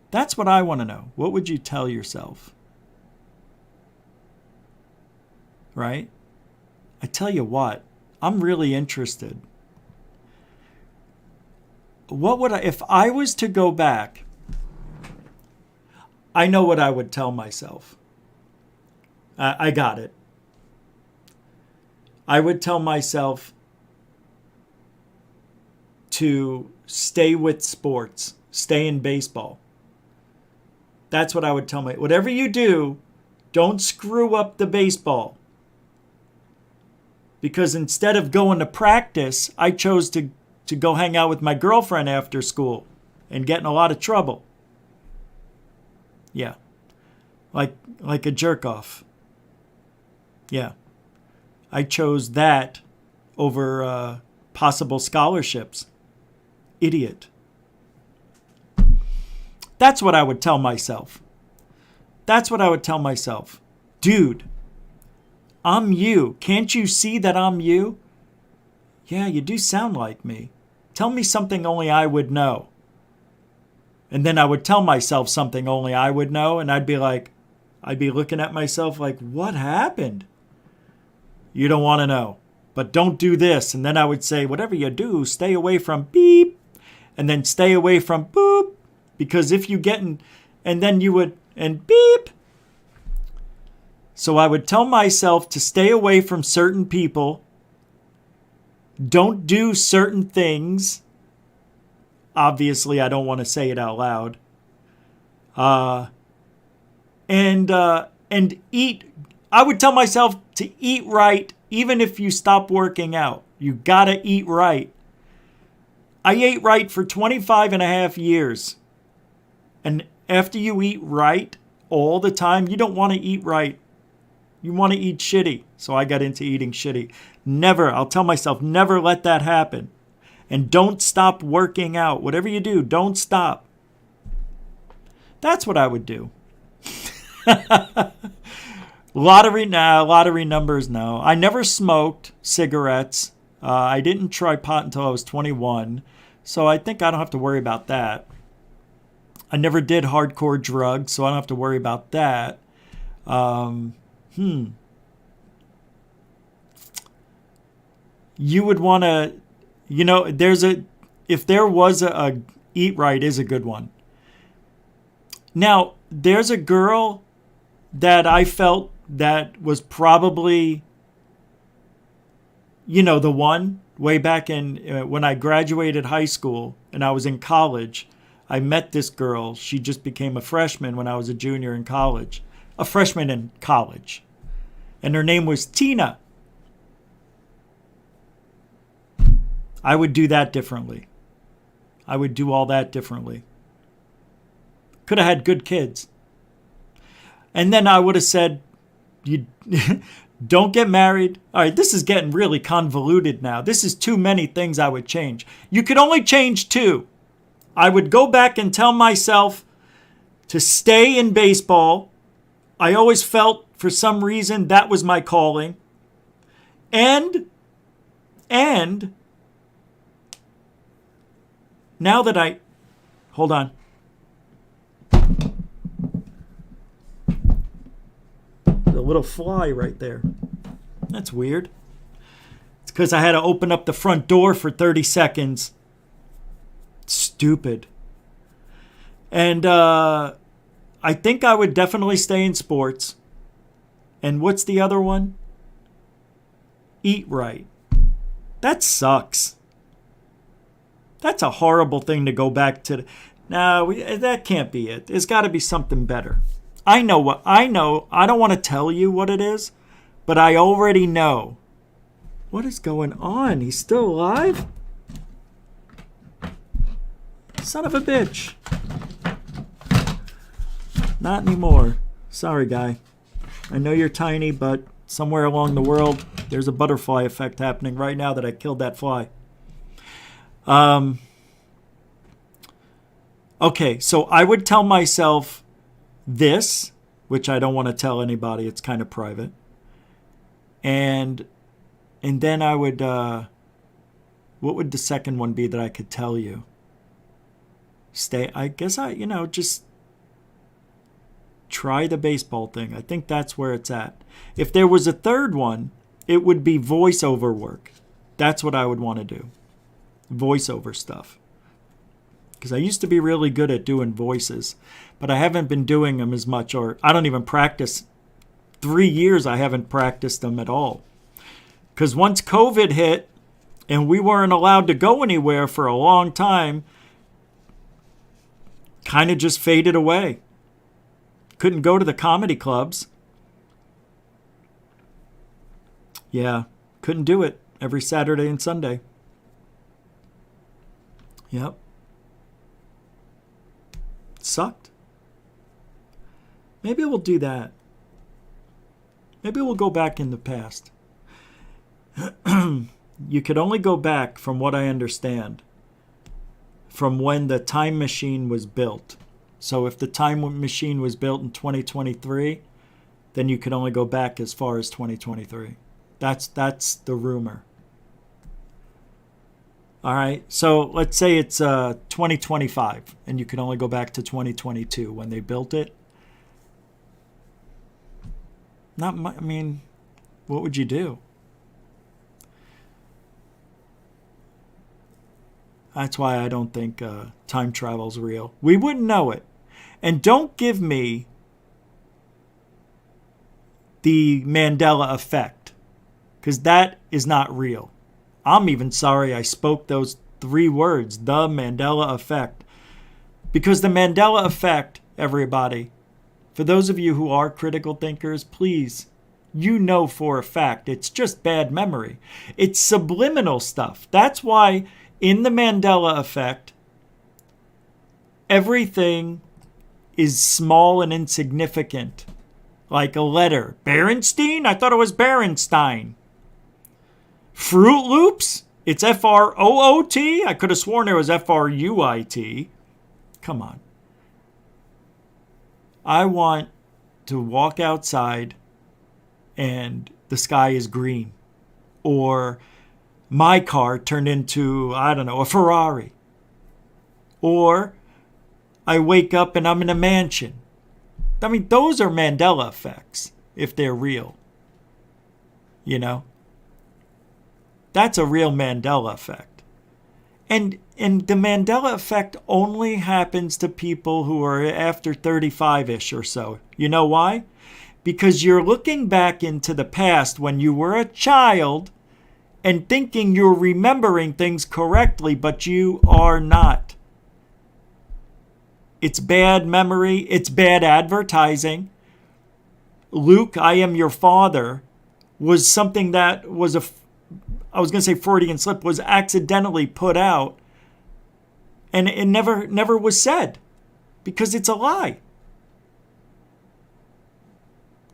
That's what I want to know. What would you tell yourself? Right? I tell you what, I'm really interested. What would I... If I was to go back, I know what I would tell myself. I got it. I would tell myself to stay with sports, stay in baseball. That's what I would tell myself. Whatever you do, don't screw up the baseball. Because instead of going to practice, I chose to go hang out with my girlfriend after school and get in a lot of trouble. Yeah. Like a jerk off. Yeah. I chose that over possible scholarships. Idiot. That's what I would tell myself. That's what I would tell myself. Dude, I'm you. Can't you see that I'm you? Yeah, you do sound like me. Tell me something only I would know. And then I would tell myself something only I would know, and I'd be looking at myself like, what happened? You don't want to know, but don't do this. And then I would say, whatever you do, stay away from beep, and then stay away from boop, because if you get in, and then you would, and beep. So I would tell myself to stay away from certain people, don't do certain things. Obviously, I don't want to say it out loud. And eat. I would tell myself to eat right, even if you stop working out. You gotta eat right. I ate right for 25.5 years. And after you eat right all the time, you don't want to eat right. You want to eat shitty. So I got into eating shitty. Never, I'll tell myself, never let that happen. And don't stop working out. Whatever you do, don't stop. That's what I would do. Lottery numbers, no. I never smoked cigarettes. I didn't try pot until I was 21. So I think I don't have to worry about that. I never did hardcore drugs, so I don't have to worry about that. You would want to, if there was a eat right is a good one. Now, there's a girl that I felt that was probably, the one way back in when I graduated high school and I was in college. I met this girl. She just became a freshman when I was a junior in college. A freshman in college. And her name was Tina. I would do that differently. I would do all that differently. Could have had good kids. And then I would have said, you don't get married. All right, this is getting really convoluted now. This is too many things I would change. You could only change 2. I would go back and tell myself to stay in baseball. I always felt for some reason that was my calling. And now that hold on. A little fly right there. That's weird. It's because I had to open up the front door for 30 seconds. Stupid. And I think I would definitely stay in sports. And what's the other one? Eat right. That sucks. That's a horrible thing to go back to. No, that can't be it. There's got to be something better. I know. I don't want to tell you what it is, but I already know. What is going on? He's still alive? Son of a bitch. Not anymore. Sorry, guy. I know you're tiny, but somewhere along the world, there's a butterfly effect happening right now that I killed that fly. Okay, so I would tell myself this, which I don't want to tell anybody. It's kind of private. And then I would, what would the second one be that I could tell you? I guess just try the baseball thing. I think that's where it's at. If there was a third one, it would be voiceover work. That's what I would want to do. Voiceover stuff. Because I used to be really good at doing voices, but I haven't been doing them as much, or I don't even practice. 3 years I haven't practiced them at all. Because once COVID hit and we weren't allowed to go anywhere for a long time, kind of just faded away. Couldn't go to the comedy clubs. Yeah, couldn't do it every Saturday and Sunday. Yep. Sucked. Maybe we'll do that. Maybe we'll go back in the past. You could only go back, from what I understand, from when the time machine was built. So if the time machine was built in 2023, then you could only go back as far as 2023. That's the rumor. All right, so let's say it's 2025, and you can only go back to 2022 when they built it. What would you do? That's why I don't think time travel's real. We wouldn't know it. And don't give me the Mandela effect, because that is not real. I'm even sorry I spoke those 3 words, the Mandela effect. Because the Mandela effect, everybody, for those of you who are critical thinkers, please, you know for a fact, it's just bad memory. It's subliminal stuff. That's why in the Mandela effect, everything is small and insignificant. Like a letter. Berenstein? I thought it was Berenstein. Fruit Loops? It's F-R-O-O-T? I could have sworn it was F-R-U-I-T. Come on. I want to walk outside and the sky is green. Or my car turned into, I don't know, a Ferrari. Or I wake up and I'm in a mansion. I mean, those are Mandela effects, if they're real. You know? That's a real Mandela effect. And the Mandela effect only happens to people who are after 35-ish or so. You know why? Because you're looking back into the past when you were a child and thinking you're remembering things correctly, but you are not. It's bad memory. It's bad advertising. Luke, I am your father, was something that was I was going to say Freudian slip, was accidentally put out. And it never was said. Because it's a lie.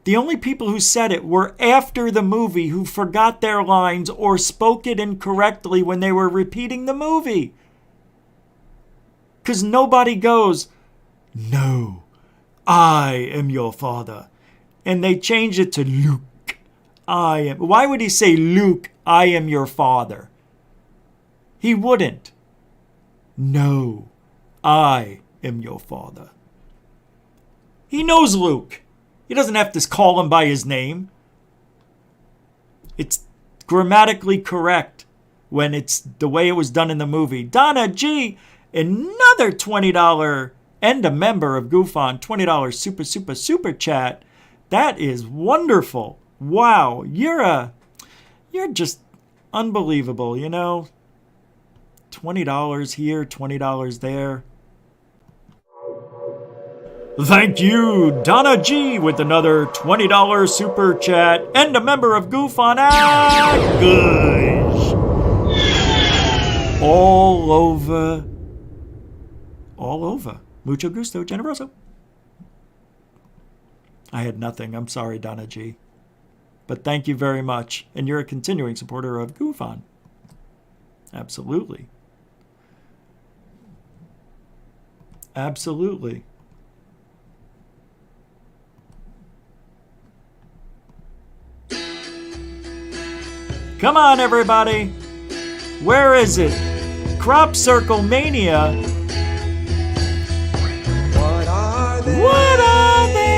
The only people who said it were after the movie, who forgot their lines or spoke it incorrectly when they were repeating the movie. Because nobody goes, "No, I am your father." And they changed it to Luke. I am. Why would he say, "Luke, I am your father"? He wouldn't. "No, I am your father." He knows Luke. He doesn't have to call him by his name. It's grammatically correct when it's the way it was done in the movie. Donna G, another $20 and a member of GUFON, $20 super chat. That is wonderful. Wow, you're just unbelievable, you know. $20 here, $20 there. Thank you, Donna G, with another $20 super chat and a member of GUFON. Gosh. All over. Mucho gusto, generoso. I had nothing. I'm sorry, Donna G. But thank you very much. And you're a continuing supporter of GUFON. Absolutely. Absolutely. Come on, everybody. Where is it? Crop Circle Mania. What are they? What are they?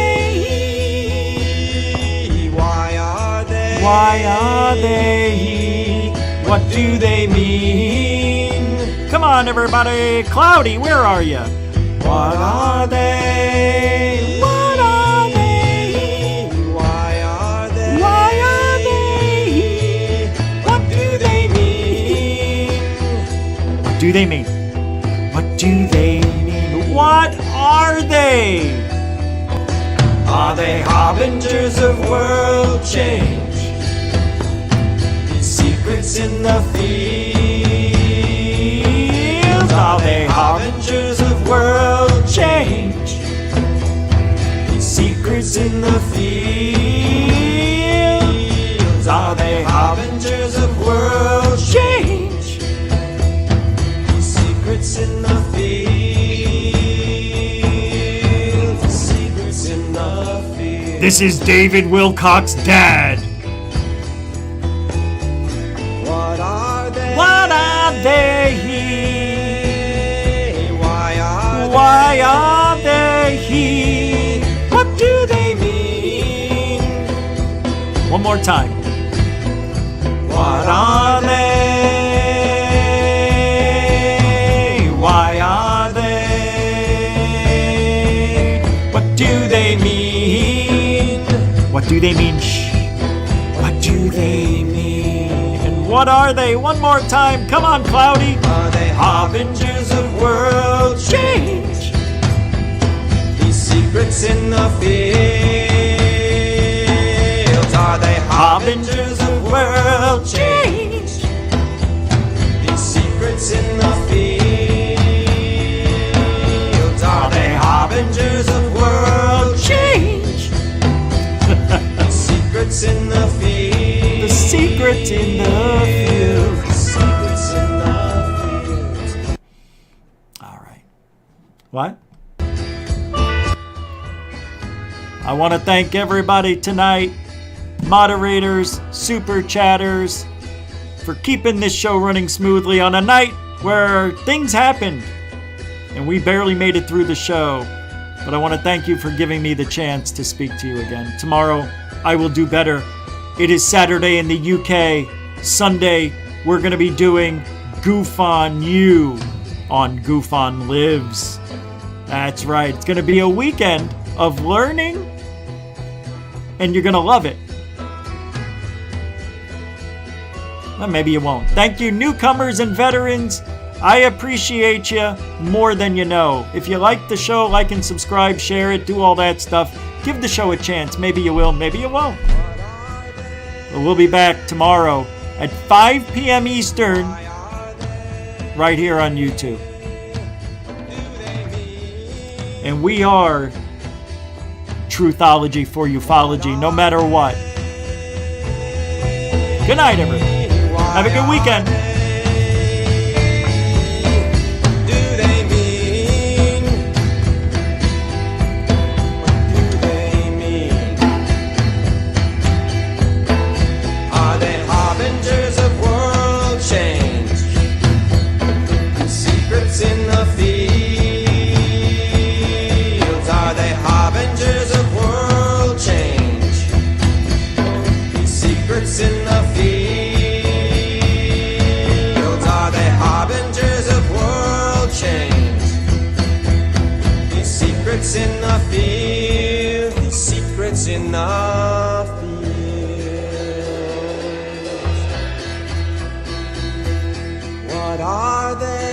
Why are they? Why are they? What do they mean? Come on, everybody. Cloudy, where are you? What are they? What are they? Why are they? Why are they? What do they mean? What do they mean? What do they mean? What are they? Are they harbingers of world change? Secrets in the fields. Are they harbingers of world change? Secrets in the fields. Are they harbingers of world change? Secrets in the fields. Secrets in the fields. This is David Wilcox's dad. What are they? What are they? Why are they? What do they mean? One more time. What are they? Why are they? What do they mean? What do they mean? Shh. What do they mean? And what are they? One more time. Come on, Cloudy. Are they harbingers of world change? These secrets in the fields. Are they harbingers of world change? These secrets in the fields. Are they harbingers of world change? These secrets in the fields. The secret in the fields. The secrets in the fields. All right. What? I want to thank everybody tonight, moderators, super chatters, for keeping this show running smoothly on a night where things happened and we barely made it through the show. But I want to thank you for giving me the chance to speak to you again. Tomorrow, I will do better. It is Saturday in the UK. Sunday, we're going to be doing GUFON Now on GUFON Lives. That's right. It's going to be a weekend of learning, and you're going to love it. Well, maybe you won't. Thank you, newcomers and veterans. I appreciate you more than you know. If you like the show, like and subscribe, share it, do all that stuff. Give the show a chance. Maybe you will, maybe you won't. But we'll be back tomorrow at 5 p.m. Eastern, right here on YouTube. And we are Truthology for Ufology, no matter what. Good night, everybody. Have a good weekend. In the field. What are they?